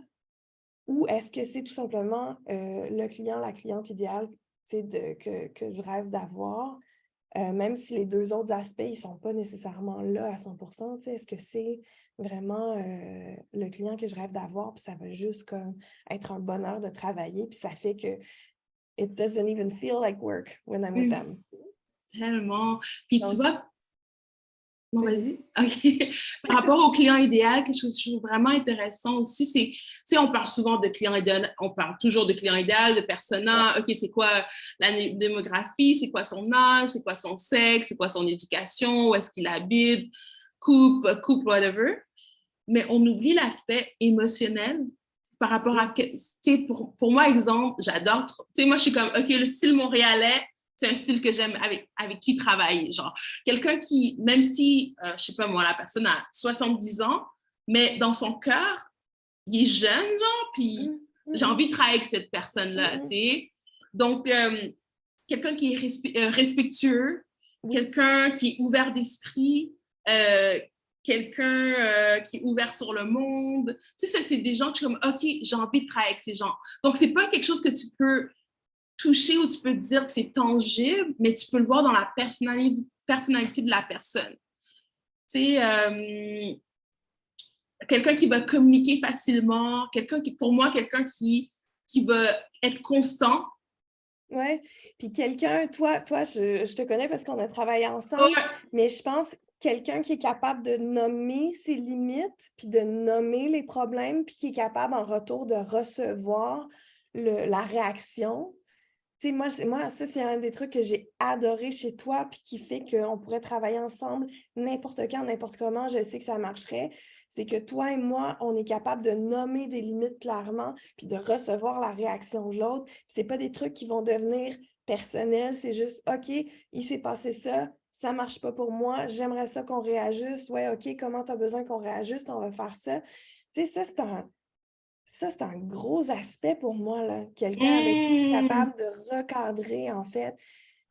ou est-ce que c'est tout simplement le client, la cliente idéale que je rêve d'avoir? Même si les 2 autres aspects, ils ne sont pas nécessairement là à 100%, est-ce que c'est vraiment le client que je rêve d'avoir, puis ça va juste comme être un bonheur de travailler, puis ça fait que it doesn't even feel like work when I'm with them. tellement. Puis tu Donc, vois, non, vas-y. vas-y. OK. Par rapport au client idéal, quelque chose que je trouve vraiment intéressant aussi, c'est, tu sais, on parle souvent de client idéal, on parle toujours de client idéal, de Ouais. persona. OK, c'est quoi la démographie, c'est quoi son âge, c'est quoi son sexe, c'est quoi son éducation, où est-ce qu'il habite, couple, whatever. Mais on oublie l'aspect émotionnel par rapport à, tu sais, pour moi, exemple, j'adore, tu sais, moi, je suis comme, OK, le style montréalais, c'est un style que j'aime avec qui travailler. Genre, quelqu'un qui, même si, je sais pas moi, la personne a 70 ans, mais dans son cœur, il est jeune, genre, puis j'ai envie de travailler avec cette personne-là, tu sais. Donc, quelqu'un qui est respectueux, Oui. quelqu'un qui est ouvert d'esprit, quelqu'un qui est ouvert sur le monde. Tu sais, ça, c'est des gens que je suis comme, OK, j'ai envie de travailler avec ces gens. Donc, c'est pas quelque chose que tu peux toucher ou tu peux dire que c'est tangible, mais tu peux le voir dans la personnalité de la personne. Tu sais, quelqu'un qui va communiquer facilement, pour moi, quelqu'un qui va être constant. Oui. Puis quelqu'un, toi je te connais parce qu'on a travaillé ensemble, Ouais. mais je pense quelqu'un qui est capable de nommer ses limites, puis de nommer les problèmes, puis qui est capable en retour de recevoir la réaction. Tu sais, moi, ça, c'est un des trucs que j'ai adoré chez toi, puis qui fait qu'on pourrait travailler ensemble n'importe quand, n'importe comment. Je sais que ça marcherait. C'est que toi et moi, on est capable de nommer des limites clairement, puis de recevoir la réaction de l'autre. C'est pas des trucs qui vont devenir personnels. C'est juste, OK, il s'est passé ça marche pas pour moi. J'aimerais ça qu'on réajuste. Ouais, OK, comment tu as besoin qu'on réajuste? On va faire ça. Tu sais, ça, c'est un gros aspect pour moi, là. Quelqu'un avec qui je suis capable de recadrer, en fait.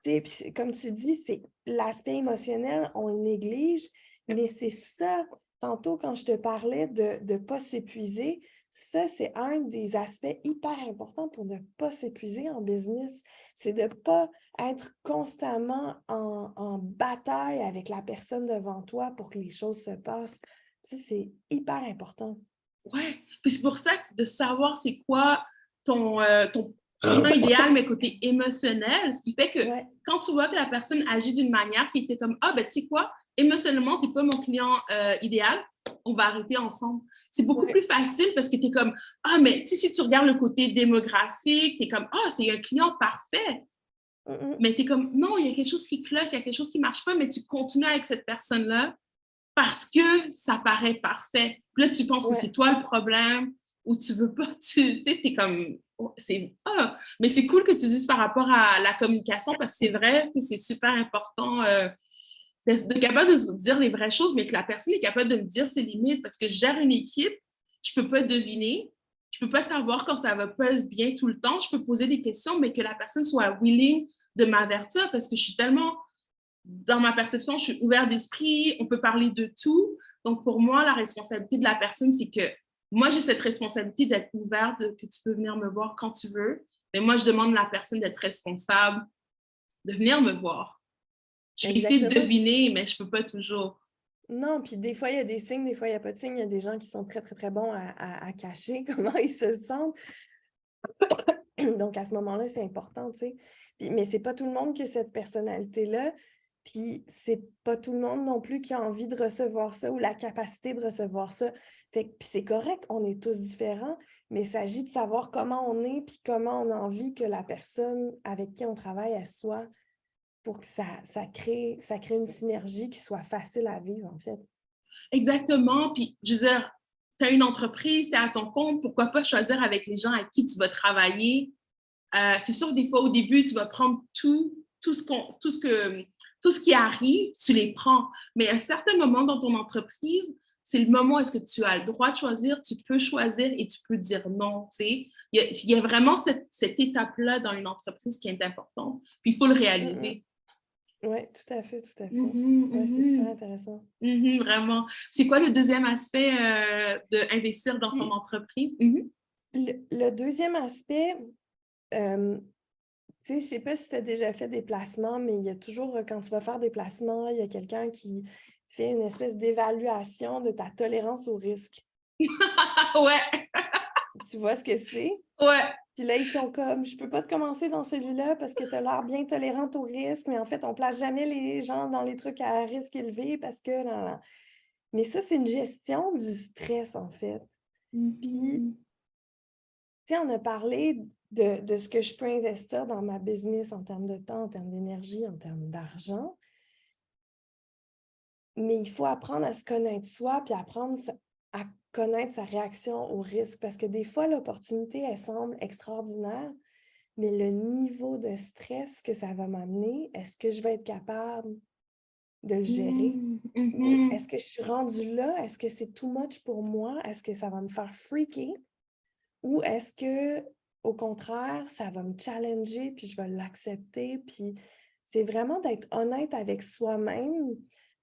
Tu sais, puis comme tu dis, c'est l'aspect émotionnel, on le néglige, mais c'est ça, tantôt quand je te parlais de ne pas s'épuiser, ça, c'est un des aspects hyper importants pour ne pas s'épuiser en business. C'est de ne pas être constamment en bataille avec la personne devant toi pour que les choses se passent. Ça, c'est hyper important. Ouais. Puis c'est pour ça que de savoir c'est quoi ton client idéal, mais côté émotionnel, ce qui fait que Ouais. quand tu vois que la personne agit d'une manière qui était comme, ah, ben, tu sais quoi, émotionnellement, tu n'es pas mon client idéal, on va arrêter ensemble. C'est beaucoup Ouais. plus facile parce que tu es comme, ah, mais si tu regardes le côté démographique, tu es comme, ah, c'est un client parfait. Mais tu es comme, non, il y a quelque chose qui cloche, il y a quelque chose qui ne marche pas, mais tu continues avec cette personne-là parce que ça paraît parfait. Puis là, tu penses que c'est Ouais. toi le problème ou tu veux pas, tu sais, t'es comme, oh, c'est, ah. Mais c'est cool que tu dises par rapport à la communication parce que c'est vrai que c'est super important de capable de se dire les vraies choses, mais que la personne est capable de me dire ses limites parce que je gère une équipe, je peux pas deviner, je peux pas savoir quand ça va pas bien tout le temps, je peux poser des questions, mais que la personne soit willing de m'avertir parce que je suis tellement dans ma perception, je suis ouverte d'esprit, on peut parler de tout. Donc, pour moi, la responsabilité de la personne, c'est que moi, j'ai cette responsabilité d'être ouverte, que tu peux venir me voir quand tu veux. Mais moi, je demande à la personne d'être responsable, de venir me voir. Je vais essayer de Exactement. deviner, mais je ne peux pas toujours. Non, puis des fois, il y a des signes, des fois, il n'y a pas de signes. Il y a des gens qui sont très, très, très bons à cacher comment ils se sentent. Donc, à ce moment-là, c'est important, tu sais. Mais c'est pas tout le monde qui a cette personnalité-là. Puis, c'est pas tout le monde non plus qui a envie de recevoir ça ou la capacité de recevoir ça. Puis c'est correct, on est tous différents, mais il s'agit de savoir comment on est puis comment on a envie que la personne avec qui on travaille, elle soit pour que ça crée une synergie qui soit facile à vivre, en fait. Exactement. Puis, je veux dire, tu as une entreprise, tu es à ton compte, pourquoi pas choisir avec les gens avec qui tu vas travailler? C'est sûr, des fois, au début, tu vas prendre tout ce qui arrive, tu les prends. Mais à un certain moment dans ton entreprise, c'est le moment où est-ce que tu as le droit de choisir, tu peux choisir et tu peux dire non. Tu sais. Il y a vraiment cette étape-là dans une entreprise qui est importante. Puis il faut le réaliser. Oui, tout à fait, tout à fait. Mhm, Ouais, c'est super mhm, intéressant. vraiment. C'est quoi le deuxième aspect d'investir dans son Puis, entreprise? Mhm. le deuxième aspect, tu sais, je ne sais pas si tu as déjà fait des placements, mais il y a toujours, quand tu vas faire des placements, il y a quelqu'un qui fait une espèce d'évaluation de ta tolérance au risque. Ouais, Tu vois ce que c'est? ouais. Puis là, ils sont comme, je peux pas te commencer dans celui-là parce que tu as l'air bien tolérante au risque, mais en fait, on place jamais les gens dans les trucs à risque élevé parce que... non, non. Mais ça, c'est une gestion du stress, en fait. Puis, Mhm. tu sais, on a parlé de ce que je peux investir dans ma business en termes de temps, en termes d'énergie, en termes d'argent. Mais il faut apprendre à se connaître soi, puis apprendre à connaître sa réaction au risque. Parce que des fois, l'opportunité, elle semble extraordinaire, mais le niveau de stress que ça va m'amener, est-ce que je vais être capable de le gérer? Mhm. Ou Mhm. est-ce que je suis rendue là? Est-ce que c'est too much pour moi? Est-ce que ça va me faire freaker? Ou est-ce que, au contraire, ça va me challenger, puis je vais l'accepter? Puis c'est vraiment d'être honnête avec soi-même,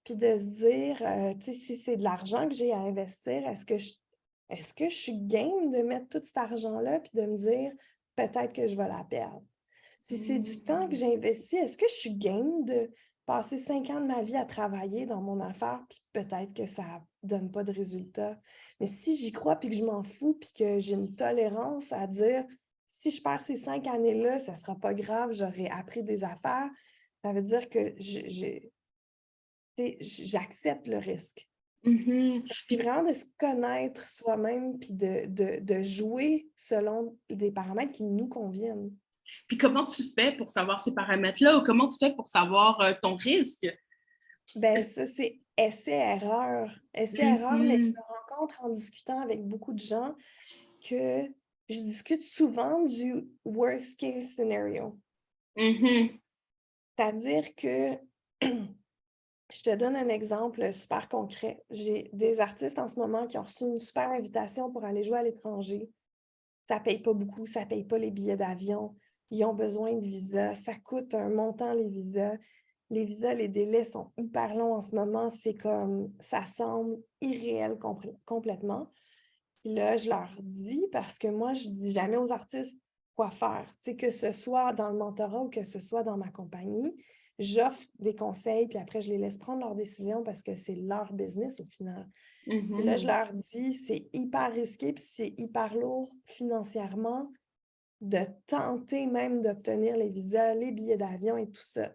puis de se dire, tu sais, si c'est de l'argent que j'ai à investir, est-ce que je suis game de mettre tout cet argent-là, puis de me dire, peut-être que je vais la perdre? Si c'est du temps que j'ai investi, est-ce que je suis game de passer 5 ans de ma vie à travailler dans mon affaire, puis peut-être que ça ne donne pas de résultat? Mais si j'y crois, puis que je m'en fous, puis que j'ai une tolérance à dire, si je perds ces 5 années-là, ça ne sera pas grave, j'aurai appris des affaires, ça veut dire que j'accepte le risque. Mhm. C'est vraiment de se connaître soi-même, puis de jouer selon des paramètres qui nous conviennent. Puis comment tu fais pour savoir ces paramètres-là ou comment tu fais pour savoir ton risque? Ben ça, c'est essai-erreur. Essai-erreur, mais je Mhm. me rends compte en discutant avec beaucoup de gens que je discute souvent du worst case scenario. Mhm. C'est-à-dire que, je te donne un exemple super concret. J'ai des artistes en ce moment qui ont reçu une super invitation pour aller jouer à l'étranger. Ça ne paye pas beaucoup, ça ne paye pas les billets d'avion. Ils ont besoin de visas. Ça coûte un montant, les visas. Les visas, les délais sont hyper longs en ce moment. C'est comme, ça semble irréel complètement. Puis là, je leur dis, parce que moi, je dis jamais aux artistes quoi faire. Tu sais, que ce soit dans le mentorat ou que ce soit dans ma compagnie, j'offre des conseils, puis après, je les laisse prendre leurs décisions parce que c'est leur business au final. Puis là, je Mhm. leur dis, c'est hyper risqué, puis c'est hyper lourd financièrement de tenter même d'obtenir les visas, les billets d'avion et tout ça.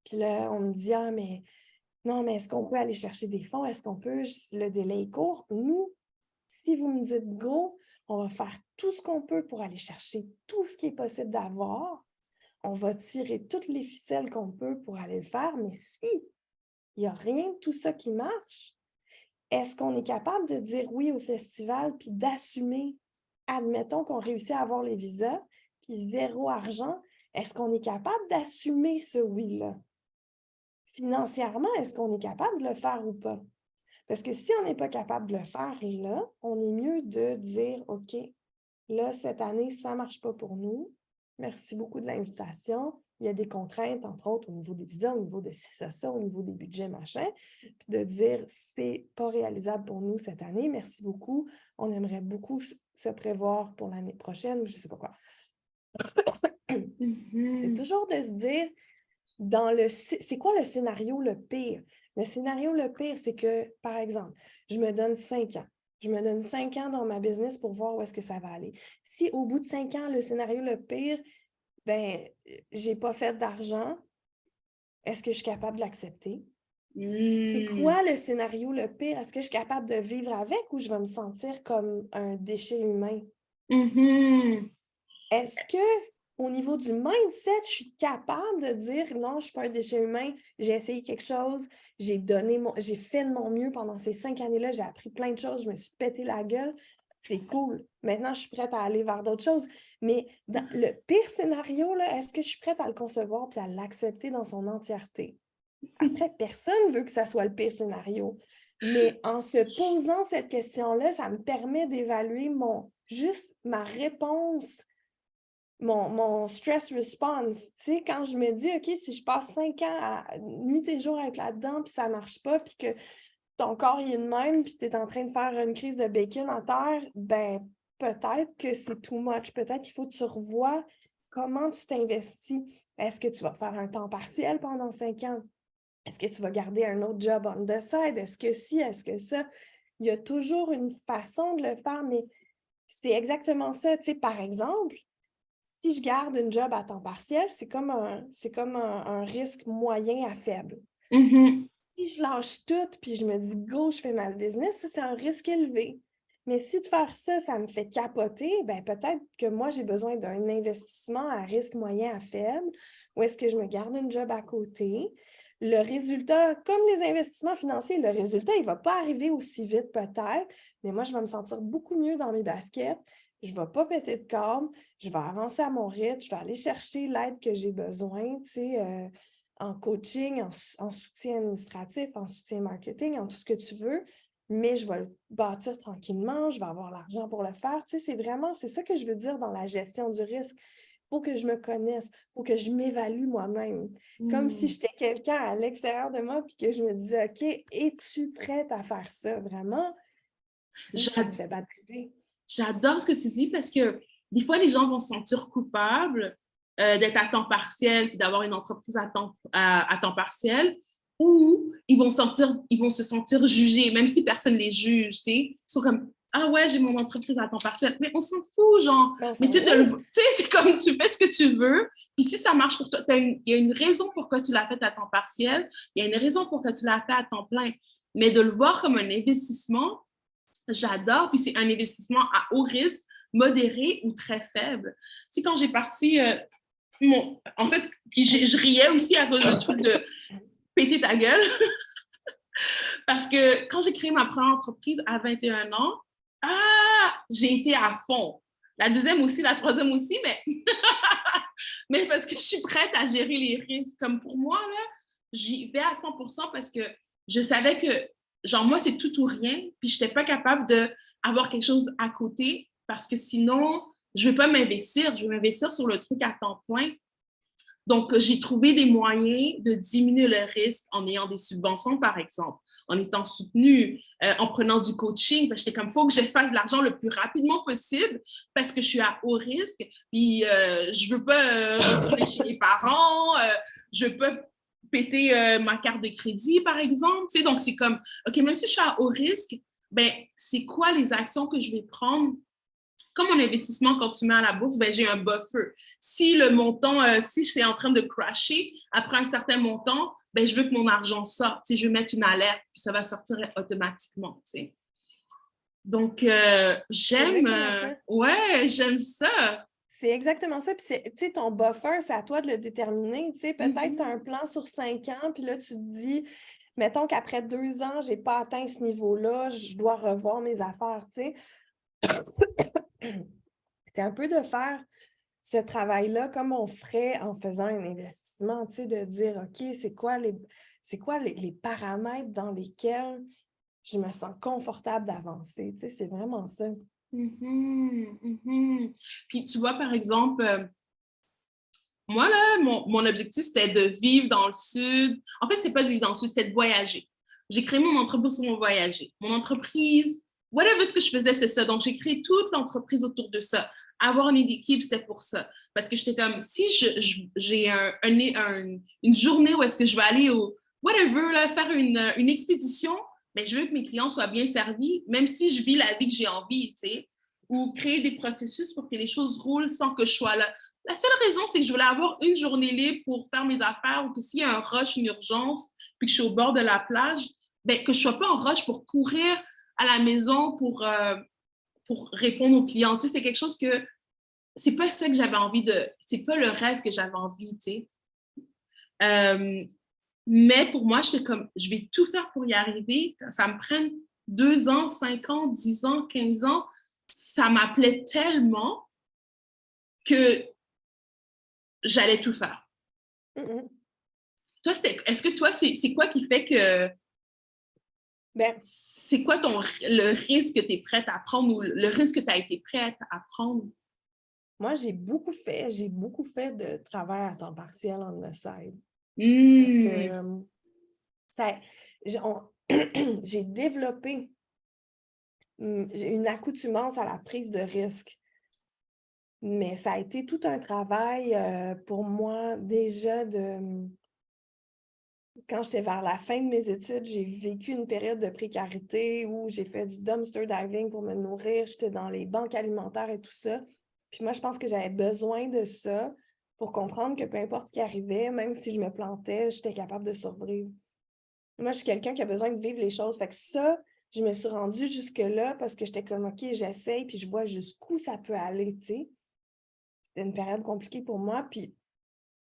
Puis là, on me dit, ah, mais non, mais est-ce qu'on peut aller chercher des fonds? Est-ce qu'on peut? Le délai est court. Nous, si vous me dites go, on va faire tout ce qu'on peut pour aller chercher tout ce qui est possible d'avoir. On va tirer toutes les ficelles qu'on peut pour aller le faire. Mais si il n'y a rien de tout ça qui marche, est-ce qu'on est capable de dire oui au festival puis d'assumer, admettons qu'on réussit à avoir les visas, puis zéro argent, est-ce qu'on est capable d'assumer ce oui-là? Financièrement, est-ce qu'on est capable de le faire ou pas? Parce que si on n'est pas capable de le faire là, on est mieux de dire, OK, là, cette année, ça ne marche pas pour nous. Merci beaucoup de l'invitation. il y a des contraintes, entre autres, au niveau des visas, au niveau de ça, au niveau des budgets, machin, puis de dire, c'est pas réalisable pour nous cette année, merci beaucoup, on aimerait beaucoup se prévoir pour l'année prochaine, je sais pas quoi. C'est toujours de se dire, c'est quoi le scénario le pire? Le scénario le pire, c'est que, par exemple, je me donne 5 ans. Je me donne 5 ans dans ma business pour voir où est-ce que ça va aller. Si au bout de 5 ans, le scénario le pire, ben, j'ai pas fait d'argent, est-ce que je suis capable de l'accepter? C'est quoi le scénario le pire? Est-ce que je suis capable de vivre avec ou je vais me sentir comme un déchet humain? Est-ce que au niveau du mindset, je suis capable de dire non, je ne suis pas un déchet humain, j'ai essayé quelque chose, j'ai fait de mon mieux pendant ces 5 années-là, j'ai appris plein de choses, je me suis pété la gueule, c'est cool. Maintenant, je suis prête à aller vers d'autres choses. Mais dans le pire scénario, là, est-ce que je suis prête à le concevoir et à l'accepter dans son entièreté? Après, personne ne veut que ça soit le pire scénario. Mais en se posant cette question-là, ça me permet d'évaluer juste ma réponse, mon stress response. Tu sais, quand je me dis, OK, si je passe 5 ans à nuit et jour avec là-dedans, puis ça ne marche pas, puis que ton corps il est de même, puis tu es en train de faire une crise de bacon en terre, ben peut-être que c'est too much. Peut-être qu'il faut que tu revoies comment tu t'investis. Est-ce que tu vas faire un temps partiel pendant 5 ans? Est-ce que tu vas garder un autre job on the side? Est-ce que si, est-ce que ça? Il y a toujours une façon de le faire, mais c'est exactement ça. Tu sais, par exemple, si je garde une job à temps partiel, c'est comme un risque moyen à faible. Si je lâche tout puis je me dis go, je fais ma business, ça, c'est un risque élevé. Mais si de faire ça, ça me fait capoter, ben peut-être que moi, j'ai besoin d'un investissement à risque moyen à faible, ou est-ce que je me garde une job à côté. Le résultat, comme les investissements financiers, le résultat, il ne va pas arriver aussi vite peut-être, mais moi, je vais me sentir beaucoup mieux dans mes baskets. Je ne vais pas péter de câble, je vais avancer à mon rythme, je vais aller chercher l'aide que j'ai besoin, tu sais, en coaching, en soutien administratif, en soutien marketing, en tout ce que tu veux, mais je vais le bâtir tranquillement, je vais avoir l'argent pour le faire. Tu sais, c'est ça que je veux dire dans la gestion du risque. Il faut que je me connaisse, il faut que je m'évalue moi-même. Comme si j'étais quelqu'un à l'extérieur de moi puis que je me disais, OK, es-tu prête à faire ça vraiment? Ou ça te fait battre bébé? J'adore ce que tu dis parce que des fois, les gens vont se sentir coupables d'être à temps partiel puis d'avoir une entreprise à temps partiel ou ils vont se sentir jugés, même si personne ne les juge. Ils sont comme ah ouais, j'ai mon entreprise à temps partiel. Mais on s'en fout, genre. Mais tu sais, c'est comme tu fais ce que tu veux. Puis si ça marche pour toi, il y a une raison pourquoi tu l'as fait à temps partiel. Il y a une raison pourquoi tu l'as fait à temps plein. Mais de le voir comme un investissement, j'adore. Puis c'est un investissement à haut risque, modéré ou très faible. Tu sais, quand j'ai parti, en fait, puis je riais aussi à cause du truc de péter ta gueule. Parce que quand j'ai créé ma première entreprise à 21 ans, j'ai été à fond. La deuxième aussi, la troisième aussi, mais parce que je suis prête à gérer les risques. Comme pour moi, là, j'y vais à 100% parce que je savais que, genre, moi, c'est tout ou rien, puis je n'étais pas capable d'avoir quelque chose à côté parce que sinon, je ne vais pas m'investir. Je vais m'investir sur le truc à temps plein. Donc, j'ai trouvé des moyens de diminuer le risque en ayant des subventions, par exemple, en étant soutenue, en prenant du coaching. J'étais comme, il faut que je fasse de l'argent le plus rapidement possible parce que je suis à haut risque. Puis, je ne veux pas retourner chez les parents. Je peux péter ma carte de crédit, par exemple. Tu sais, donc, c'est comme, OK, même si je suis à haut risque, ben, c'est quoi les actions que je vais prendre comme mon investissement, quand tu mets à la bourse, ben, j'ai un buffer. Si le montant, si je suis en train de crasher, après un certain montant, ben, je veux que mon argent sorte. Tu sais, je vais mettre une alerte, puis ça va sortir automatiquement. Tu sais. Donc, j'aime. Ouais, j'aime ça. C'est exactement ça. Puis, tu sais, ton buffer, c'est à toi de le déterminer. Tu sais, peut-être tu as un plan sur 5 ans, puis là, tu te dis, mettons qu'après 2 ans, je n'ai pas atteint ce niveau-là, je dois revoir mes affaires, tu sais. C'est un peu de faire ce travail-là comme on ferait en faisant un investissement, tu sais, de dire, OK, c'est quoi les paramètres dans lesquels je me sens confortable d'avancer, tu sais, c'est vraiment ça. Puis tu vois, par exemple, Moi, là, mon objectif, c'était de vivre dans le sud. En fait, c'était pas de vivre dans le sud, c'était de voyager. J'ai créé mon entreprise pour voyager. Mon entreprise, whatever ce que je faisais, c'est ça. Donc, j'ai créé toute l'entreprise autour de ça. Avoir une équipe, c'était pour ça. Parce que j'étais comme, si j'ai une journée où est-ce que je vais aller au whatever, là, faire une expédition, ben, je veux que mes clients soient bien servis, même si je vis la vie que j'ai envie, tu sais, ou créer des processus pour que les choses roulent sans que je sois là. La seule raison, c'est que je voulais avoir une journée libre pour faire mes affaires ou que s'il y a un rush, une urgence, puis que je suis au bord de la plage, ben, que je ne sois pas en rush pour courir à la maison pour répondre aux clients. Tu sais, c'est quelque chose que c'est pas ça que j'avais envie de. C'est pas le rêve que j'avais envie, tu sais. Mais pour moi, j'étais comme, je vais tout faire pour y arriver. Ça me prenne 2 ans, 5 ans, 10 ans, 15 ans. Ça m'appelait tellement que j'allais tout faire. Mm-mm. Toi, est-ce que toi, c'est quoi qui fait que Ben, c'est quoi le risque que tu es prête à prendre ou le risque que tu as été prête à prendre? moi, j'ai beaucoup fait de travail à temps partiel on the side. Parce que ça, j'ai développé une accoutumance à la prise de risque. Mais ça a été tout un travail pour moi déjà quand j'étais vers la fin de mes études, j'ai vécu une période de précarité où j'ai fait du dumpster diving pour me nourrir. J'étais dans les banques alimentaires et tout ça. Puis moi, je pense que j'avais besoin de ça pour comprendre que peu importe ce qui arrivait, même si je me plantais, j'étais capable de survivre. Moi, je suis quelqu'un qui a besoin de vivre les choses. Fait que ça, je me suis rendue jusque-là parce que j'étais comme, OK, j'essaye, puis je vois jusqu'où ça peut aller, tu sais. C'était une période compliquée pour moi, puis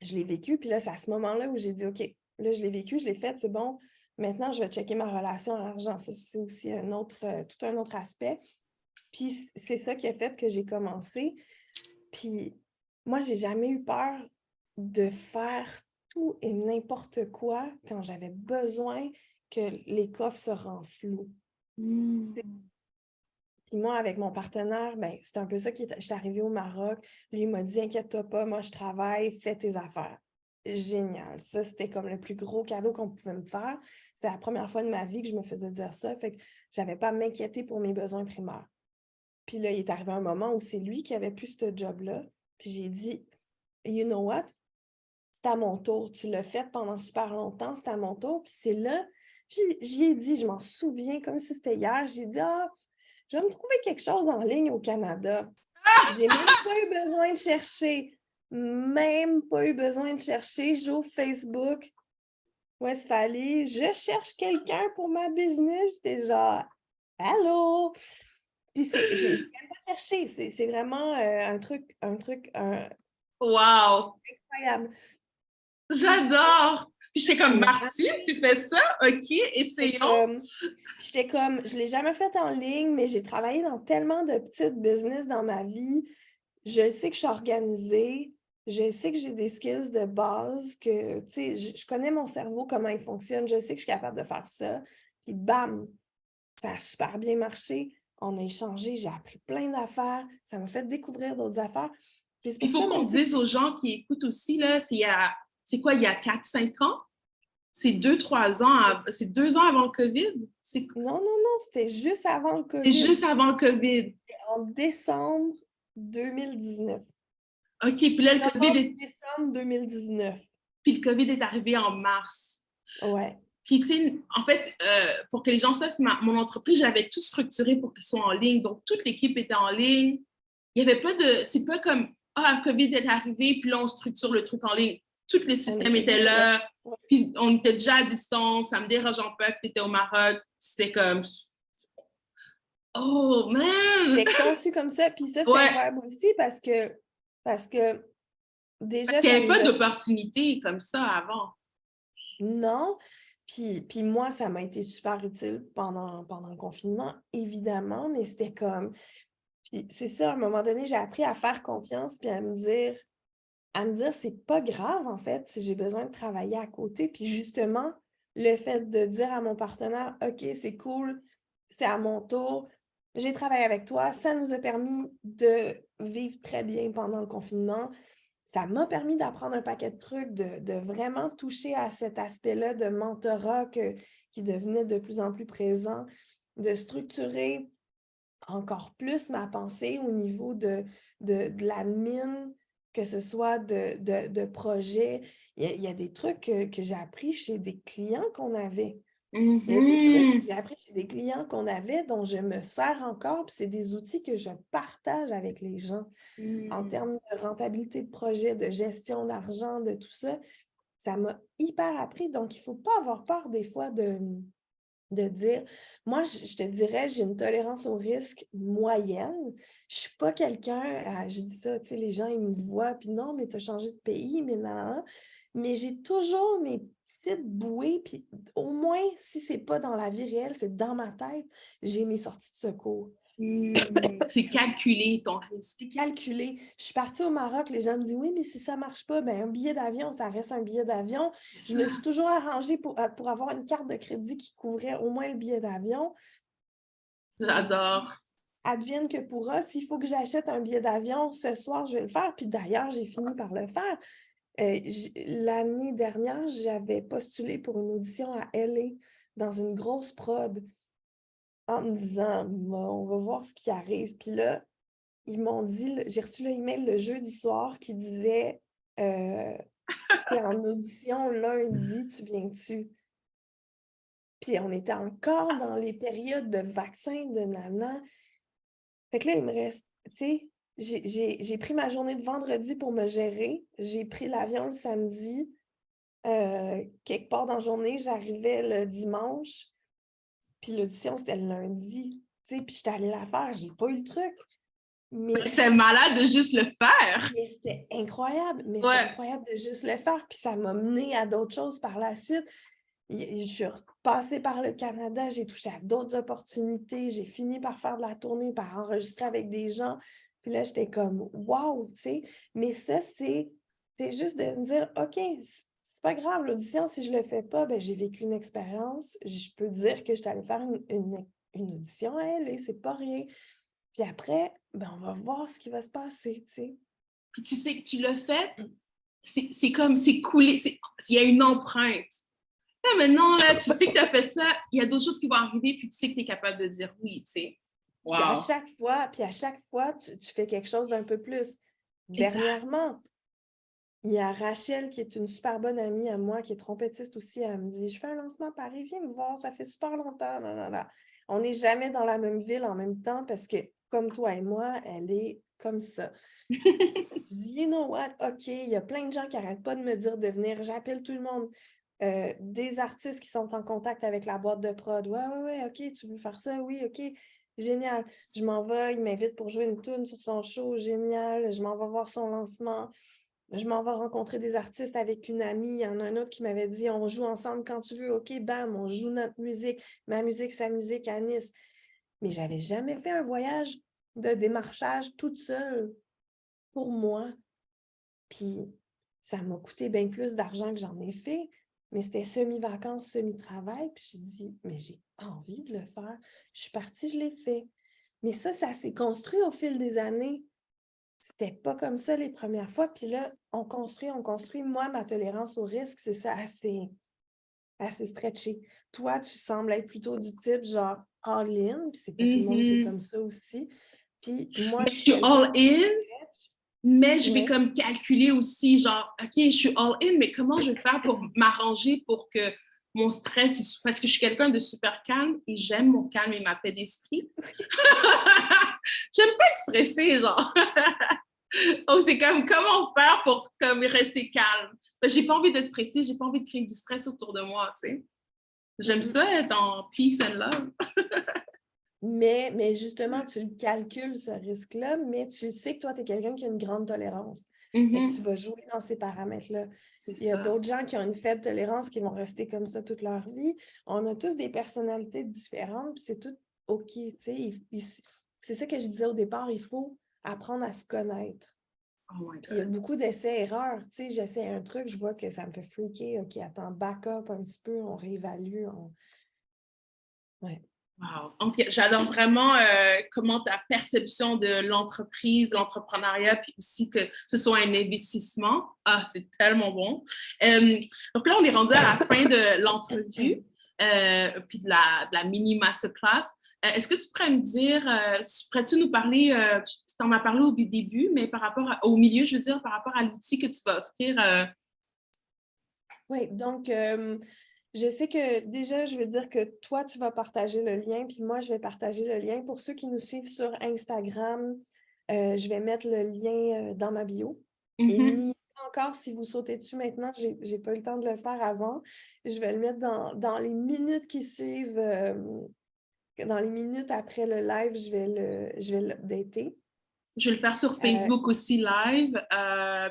je l'ai vécu. Puis là, c'est à ce moment-là où j'ai dit, OK, là, je l'ai vécu, je l'ai fait, c'est bon. Maintenant, je vais checker ma relation à l'argent. Ça, c'est aussi tout un autre aspect. Puis c'est ça qui a fait que j'ai commencé. Puis moi, j'ai jamais eu peur de faire tout et n'importe quoi quand j'avais besoin que les coffres se renflouent. Puis moi, avec mon partenaire, ben, c'est un peu ça je suis arrivée au Maroc. Lui, il m'a dit, inquiète-toi pas, moi, je travaille, fais tes affaires. Génial. Ça, c'était comme le plus gros cadeau qu'on pouvait me faire. C'est la première fois de ma vie que je me faisais dire ça. Fait que j'avais pas à m'inquiéter pour mes besoins primaires. Puis là, il est arrivé un moment où c'est lui qui avait plus ce job-là. Puis j'ai dit, you know what? C'est à mon tour. Tu l'as fait pendant super longtemps, c'est à mon tour. Puis c'est là, j'y ai dit, je m'en souviens comme si c'était hier, j'ai dit, je vais me trouver quelque chose en ligne au Canada. J'ai même pas eu besoin de chercher. Même pas eu besoin de chercher. J'ouvre Facebook, Westphalie, je cherche quelqu'un pour ma business. J'étais genre, allô? Puis j'ai même pas cherché. C'est vraiment un truc Wow! incroyable. J'adore! Puis j'étais comme, Martine, tu fais ça? OK, essayons. J'étais comme, je ne l'ai jamais fait en ligne, mais j'ai travaillé dans tellement de petites business dans ma vie. Je sais que je suis organisée. Je sais que j'ai des skills de base, que, tu sais, je connais mon cerveau, comment il fonctionne. Je sais que je suis capable de faire ça. Puis bam, ça a super bien marché. On a échangé, j'ai appris plein d'affaires. Ça m'a fait découvrir d'autres affaires. Puis c'est Il pour faut ça, qu'on moi aussi. dise aux gens qui écoutent aussi, là, c'est quoi, il y a 4-5 ans? C'est 2-3 ans, c'est 2 ans avant le COVID? Non, non, non, c'était juste avant le C'est COVID. juste avant le COVID. C'était en décembre 2019. OK, puis là, Décembre 2019. puis le COVID est arrivé en mars. Ouais. Puis, tu sais, en fait, pour que les gens sachent, mon entreprise, j'avais tout structuré pour qu'ils soient en ligne. Donc, toute l'équipe était en ligne. Il n'y avait pas de. C'est pas comme, le COVID est arrivé, puis là, on structure le truc en ligne. Tous les systèmes étaient là. Ouais. Puis, on était déjà à distance. Ça me dérangeait pas que tu étais au Maroc. C'était comme, oh, man! C'était conçu comme ça. Puis ça, c'est Ouais. incroyable aussi parce que déjà, Parce qu'il n'y ça avait nous pas a... d'opportunité comme ça avant. Non. Puis moi, ça m'a été super utile pendant le confinement, évidemment, mais c'était comme... Puis c'est ça, à un moment donné, j'ai appris à faire confiance puis à me dire, c'est pas grave, en fait, si j'ai besoin de travailler à côté. Puis justement, le fait de dire à mon partenaire, OK, c'est cool, c'est à mon tour, j'ai travaillé avec toi, ça nous a permis de vivre très bien pendant le confinement. ça m'a permis d'apprendre un paquet de trucs, de vraiment toucher à cet aspect-là de mentorat qui devenait de plus en plus présent, de structurer encore plus ma pensée au niveau de la mine, que ce soit de projets. Il y a des trucs que j'ai appris chez des clients qu'on avait. Il y a des trucs que j'ai appris chez des clients qu'on avait dont je me sers encore, puis c'est des outils que je partage avec les gens en termes de rentabilité de projet, de gestion d'argent, de tout ça. Ça m'a hyper appris. Donc, il ne faut pas avoir peur des fois de dire, moi, je te dirais, j'ai une tolérance au risque moyenne. Je ne suis pas quelqu'un, je dis ça, tu sais, les gens, ils me voient, puis non, mais tu as changé de pays, mais non. Mais j'ai toujours mes petites bouées, puis au moins, si ce n'est pas dans la vie réelle, c'est dans ma tête, j'ai mes sorties de secours. C'est calculé ton risque. C'est calculé. Je suis partie au Maroc, les gens me disent, oui, mais si ça ne marche pas, ben, un billet d'avion, ça reste un billet d'avion. Je me suis toujours arrangée pour avoir une carte de crédit qui couvrait au moins le billet d'avion. J'adore. Advienne que pourra, s'il faut que j'achète un billet d'avion ce soir, je vais le faire. Puis d'ailleurs, j'ai fini par le faire. L'année dernière, j'avais postulé pour une audition à LA dans une grosse prod en me disant, bon, on va voir ce qui arrive. Puis là, ils m'ont dit, j'ai reçu l'email le jeudi soir qui disait, t'es en audition lundi, tu viens-tu? Puis on était encore dans les périodes de vaccins de nana. Fait que là, il me reste, tu sais, j'ai pris ma journée de vendredi pour me gérer. J'ai pris l'avion le samedi. Quelque part dans la journée, j'arrivais le dimanche. Puis l'audition, c'était le lundi. Tu sais, puis j'étais allée la faire. J'ai pas eu le truc. Mais c'est malade de juste le faire. Mais c'était incroyable. Mais Ouais. c'était incroyable de juste le faire. Puis ça m'a mené à d'autres choses par la suite. Je suis repassée par le Canada, j'ai touché à d'autres opportunités, j'ai fini par faire de la tournée, par enregistrer avec des gens. Puis là, j'étais comme, wow, tu sais. Mais ça, c'est juste de me dire, OK, c'est pas grave, l'audition, si je le fais pas, ben, j'ai vécu une expérience. Je peux dire que j'étais allée faire une audition à elle et c'est pas rien. Puis après, ben, on va voir ce qui va se passer, tu sais. Puis tu sais que tu l'as fait, c'est comme, c'est coulé, il y a une empreinte. Là, maintenant, là, tu sais que tu as fait ça, il y a d'autres choses qui vont arriver, puis tu sais que tu es capable de dire oui, tu sais. Wow. Puis à chaque fois, tu fais quelque chose d'un peu plus. Dernièrement, il y a Rachel, qui est une super bonne amie à moi, qui est trompettiste aussi. Elle me dit, je fais un lancement à Paris, viens me voir, ça fait super longtemps. Non, non, non. On n'est jamais dans la même ville en même temps parce que, comme toi et moi, elle est comme ça. Je dis, you know what? OK, il y a plein de gens qui n'arrêtent pas de me dire de venir. J'appelle tout le monde. Des artistes qui sont en contact avec la boîte de prod. Ouais, OK, tu veux faire ça? Oui, OK, génial. Je m'en vais, il m'invite pour jouer une tune sur son show, génial. Je m'en vais voir son lancement. Je m'en vais rencontrer des artistes avec une amie. Il y en a un autre qui m'avait dit, on joue ensemble quand tu veux. OK, bam, on joue notre musique. Ma musique, sa musique à Nice. Mais je n'avais jamais fait un voyage de démarchage toute seule pour moi. Puis ça m'a coûté bien plus d'argent que j'en ai fait, mais c'était semi-vacances, semi-travail. Puis j'ai dit, mais j'ai envie de le faire. Je suis partie, je l'ai fait. Mais ça s'est construit au fil des années. C'était pas comme ça les premières fois. Puis là, on construit. Moi, ma tolérance au risque, c'est ça, assez stretché. Toi, tu sembles être plutôt du type genre all-in, puis c'est pas tout le monde qui est comme ça aussi. Puis moi, Mais je je suis suis all-in, stretch. mais je vais comme calculer aussi, genre, OK, je suis all-in, mais comment je vais faire pour m'arranger pour que mon stress, parce que je suis quelqu'un de super calme et j'aime mon calme et ma paix d'esprit. J'aime pas être stressée, genre. Donc, c'est comme, comment faire pour comme, rester calme? J'ai pas envie de stresser, j'ai pas envie de créer du stress autour de moi, tu sais. J'aime ça être en peace and love. Mais justement, tu le calcules, ce risque-là, mais tu sais que toi, tu es quelqu'un qui a une grande tolérance. Fait que tu vas jouer dans ces paramètres-là. Il y a d'autres gens qui ont une faible tolérance qui vont rester comme ça toute leur vie. On a tous des personnalités différentes, puis c'est tout OK. C'est ça que je disais au départ, il faut apprendre à se connaître. Oh my Puis il y a God. beaucoup d'essais-erreurs. J'essaie un truc, je vois que ça me fait freaker. OK, attends, back up un petit peu, on réévalue. Ouais. Wow. Donc, j'adore vraiment comment ta perception de l'entreprise, l'entrepreneuriat, puis aussi que ce soit un investissement. Ah, c'est tellement bon. Donc là, on est rendu à la fin de l'entrevue, puis de la mini masterclass. Est-ce que tu pourrais me dire, pourrais-tu nous parler, tu t'en as parlé au début, mais au milieu, je veux dire, par rapport à l'outil que tu vas offrir. Oui, donc je sais que déjà, je veux dire que toi, tu vas partager le lien, puis moi, je vais partager le lien. Pour ceux qui nous suivent sur Instagram, je vais mettre le lien dans ma bio. Et Mhm. ni encore, si vous sautez dessus maintenant, je n'ai pas eu le temps de le faire avant. Je vais le mettre dans les minutes qui suivent, dans les minutes après le live, je vais l'updater. Je vais le faire sur Facebook aussi live.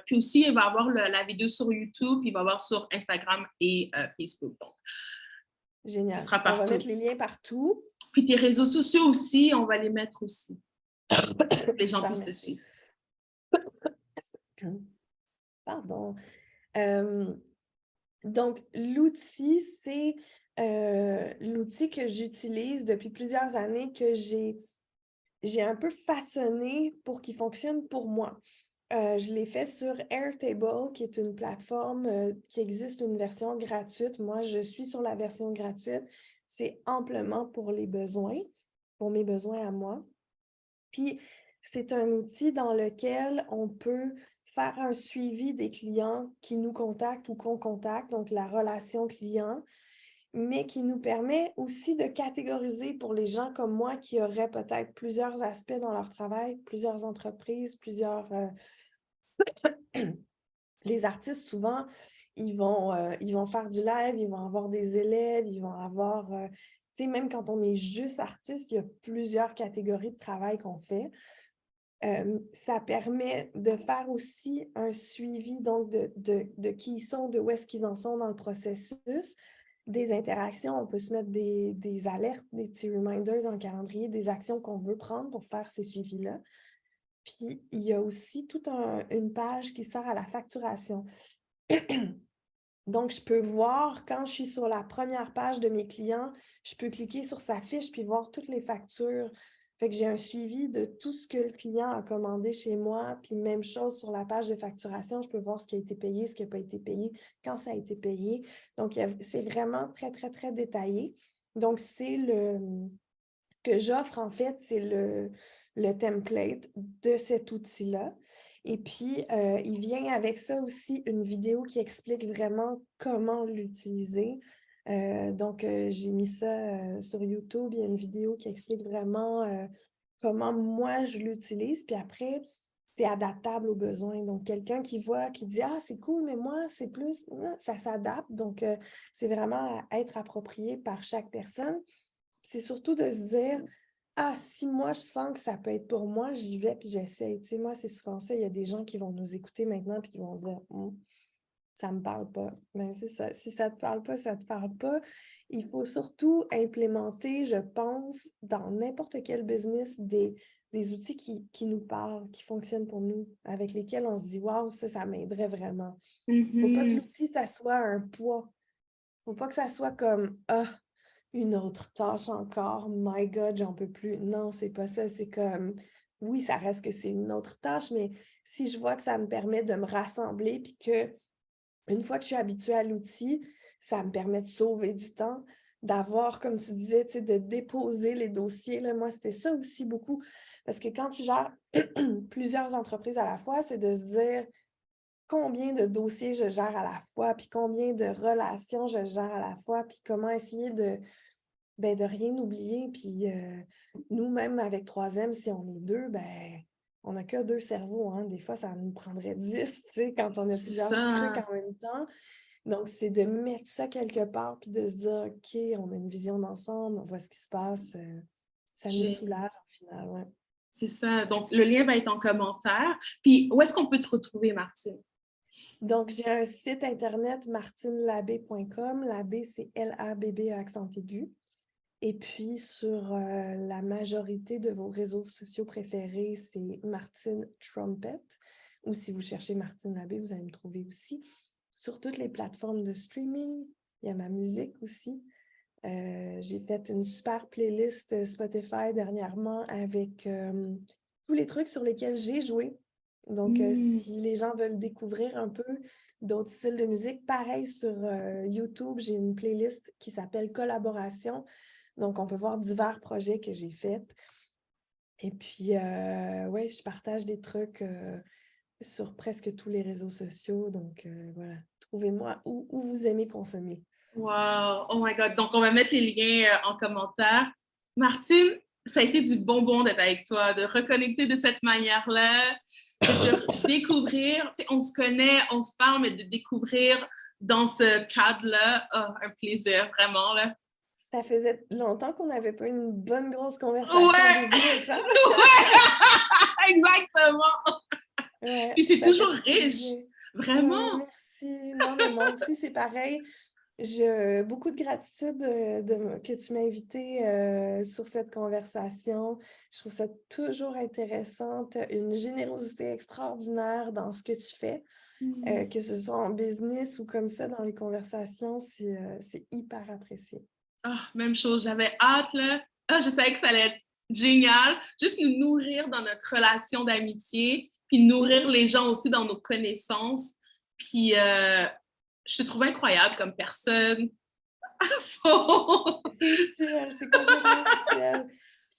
Puis aussi, il va y avoir la vidéo sur YouTube, puis il va y avoir sur Instagram et Facebook. Donc, ce Génial. sera On va partout. mettre les liens partout. Puis tes réseaux sociaux aussi, on va les mettre aussi. Les gens Super, puissent te merci. suivre. Pardon. Donc, l'outil, c'est l'outil que j'utilise depuis plusieurs années, que j'ai un peu façonné pour qu'il fonctionne pour moi. Je l'ai fait sur Airtable, qui est une plateforme qui existe, une version gratuite. Moi, je suis sur la version gratuite. C'est amplement pour les besoins, pour mes besoins à moi. Puis, c'est un outil dans lequel on peut faire un suivi des clients qui nous contactent ou qu'on contacte, donc la relation client, mais qui nous permet aussi de catégoriser pour les gens comme moi qui auraient peut-être plusieurs aspects dans leur travail, plusieurs entreprises, les artistes, souvent, ils vont faire du live, ils vont avoir des élèves, ils vont avoir... tu sais, même quand on est juste artiste, il y a plusieurs catégories de travail qu'on fait. Ça permet de faire aussi un suivi donc de qui ils sont, de où est-ce qu'ils en sont dans le processus, des interactions. On peut se mettre des alertes, des petits reminders dans le calendrier, des actions qu'on veut prendre pour faire ces suivis-là. Puis, il y a aussi toute une page qui sert à la facturation. Donc, je peux voir quand je suis sur la première page de mes clients, je peux cliquer sur sa fiche puis voir toutes les factures. Fait que j'ai un suivi de tout ce que le client a commandé chez moi. Puis même chose sur la page de facturation, je peux voir ce qui a été payé, ce qui n'a pas été payé, quand ça a été payé. Donc, c'est vraiment très, très, très détaillé. Donc, ce que j'offre, en fait, c'est le template de cet outil-là. Et puis, il vient avec ça aussi une vidéo qui explique vraiment comment l'utiliser. Donc, j'ai mis ça sur YouTube. Il y a une vidéo qui explique vraiment comment moi je l'utilise. Puis après, c'est adaptable aux besoins. Donc, quelqu'un qui voit, qui dit, ah, c'est cool, mais moi, c'est plus, non, ça s'adapte. Donc, c'est vraiment à être approprié par chaque personne. C'est surtout de se dire, ah, si moi je sens que ça peut être pour moi, j'y vais puis j'essaie. Tu sais, moi, c'est souvent ça. Il y a des gens qui vont nous écouter maintenant puis qui vont dire, ça me parle pas. Mais c'est ça. Si ça te parle pas, ça te parle pas. Il faut surtout implémenter, je pense, dans n'importe quel business, des outils qui nous parlent, qui fonctionnent pour nous, avec lesquels on se dit, waouh, ça m'aiderait vraiment. Faut pas que Mhm. l'outil, ça soit un poids. Faut pas que ça soit comme, ah, une autre tâche encore, my God, j'en peux plus. Non, c'est pas ça. C'est comme, oui, ça reste que c'est une autre tâche, mais si je vois que ça me permet de me rassembler, puis que une fois que je suis habituée à l'outil, ça me permet de sauver du temps, d'avoir, comme tu disais, tu sais, de déposer les dossiers. Là, moi, c'était ça aussi beaucoup. Parce que quand tu gères plusieurs entreprises à la fois, c'est de se dire combien de dossiers je gère à la fois, puis combien de relations je gère à la fois, puis comment essayer de rien oublier. Puis nous-mêmes, avec 3M, si on est deux, on n'a que deux cerveaux. Hein. Des fois, ça nous prendrait 10, tu sais, quand on a C'est plusieurs trucs ça. en même temps. Donc, c'est de mettre ça quelque part, puis de se dire, OK, on a une vision d'ensemble, on voit ce qui se passe. Ça nous J'ai- soulage, au final, ouais. C'est ça. Donc, le lien va être en commentaire. Puis, où est-ce qu'on peut te retrouver, Martine? Donc, j'ai un site internet, martinelabé.com. Labé, c'est L-A-B-B accent aigu. Et puis, sur la majorité de vos réseaux sociaux préférés, c'est Martine Trumpet. Ou si vous cherchez Martine Labbé, vous allez me trouver aussi. Sur toutes les plateformes de streaming, il y a ma musique aussi. J'ai fait une super playlist Spotify dernièrement avec tous les trucs sur lesquels j'ai joué. Donc, si les gens veulent découvrir un peu d'autres styles de musique, pareil sur YouTube, j'ai une playlist qui s'appelle Collaboration. Donc, on peut voir divers projets que j'ai faits. Et puis, ouais, je partage des trucs sur presque tous les réseaux sociaux. Donc, voilà, trouvez-moi où vous aimez consommer. Wow! Oh my God! Donc, on va mettre les liens en commentaire. Martine, ça a été du bonbon d'être avec toi, de reconnecter de cette manière-là, de te découvrir. Tu sais, on se connaît, on se parle, mais de découvrir dans ce cadre-là, oh, un plaisir, vraiment, là. Ça faisait longtemps qu'on n'avait pas une bonne grosse conversation Ouais! business, hein? Ouais! Exactement! Ouais, Puis c'est ça fait toujours trop riche, bien. vraiment. Merci. Non, mais moi aussi, c'est pareil. Beaucoup de gratitude que tu m'as invité sur cette conversation. Je trouve ça toujours intéressant. Tu as une générosité extraordinaire dans ce que tu fais, que ce soit en business ou comme ça dans les conversations, c'est hyper apprécié. Ah, même chose, j'avais hâte, là. Ah, je savais que ça allait être génial. Juste nous nourrir dans notre relation d'amitié, puis nourrir les gens aussi dans nos connaissances. Puis, je te trouve incroyable comme personne. C'est mutuel, c'est complètement mutuel.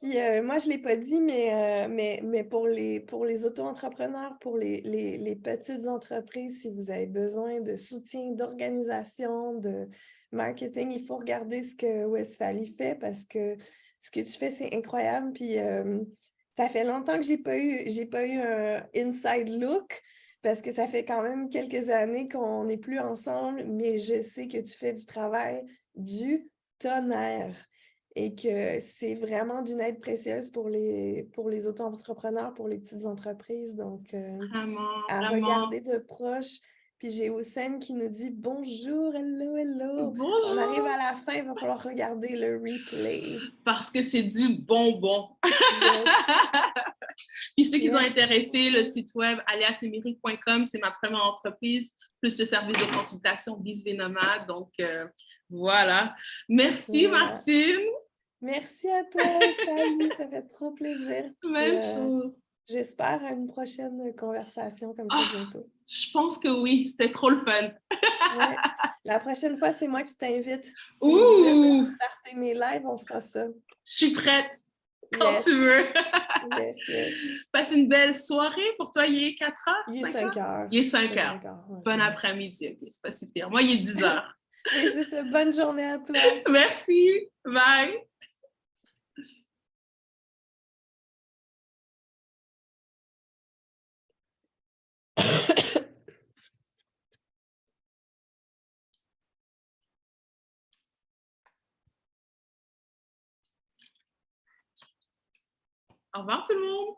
Puis moi, je ne l'ai pas dit, mais pour les auto-entrepreneurs, pour les petites entreprises, si vous avez besoin de soutien, d'organisation, de marketing, il faut regarder ce que Westphalie fait parce que ce que tu fais, c'est incroyable. Puis ça fait longtemps que j'ai pas eu un inside look parce que ça fait quand même quelques années qu'on n'est plus ensemble, mais je sais que tu fais du travail du tonnerre et que c'est vraiment d'une aide précieuse pour les auto-entrepreneurs, pour les petites entreprises. Donc, Vraiment, à vraiment. regarder de proche. Puis j'ai Hossein qui nous dit bonjour, hello, hello. On arrive Bonjour! à la fin, il va falloir regarder le replay. Parce que c'est du bonbon. Yes. Puis ceux qui sont Merci intéressés, le beaucoup. site web aliasemeric.com, c'est ma première entreprise, plus le service de consultation Bisvee Nomade. Donc, voilà. Merci, Voilà. Martine. Merci à toi, salut, ça fait trop plaisir. Puis Même chose. j'espère à une prochaine conversation comme ça Ah, bientôt. je pense que oui, c'était trop le fun. Ouais. La prochaine fois, c'est moi qui t'invite. Tu me disais de Ouh, restarter mes lives, on fera ça. je suis prête quand tu Yes, veux. yes, yes. Passe une belle soirée. Pour toi, il est 4 heures, Il est 5 5 heures? heures. Il est 5 C'est heures. 5 heures. Ouais, Bon c'est bon. après-midi, ok, c'est pas si pire. Moi, il est 10 heures. Oui, c'est ça. Bonne journée à toi. Merci. Bye. Au revoir tout le monde.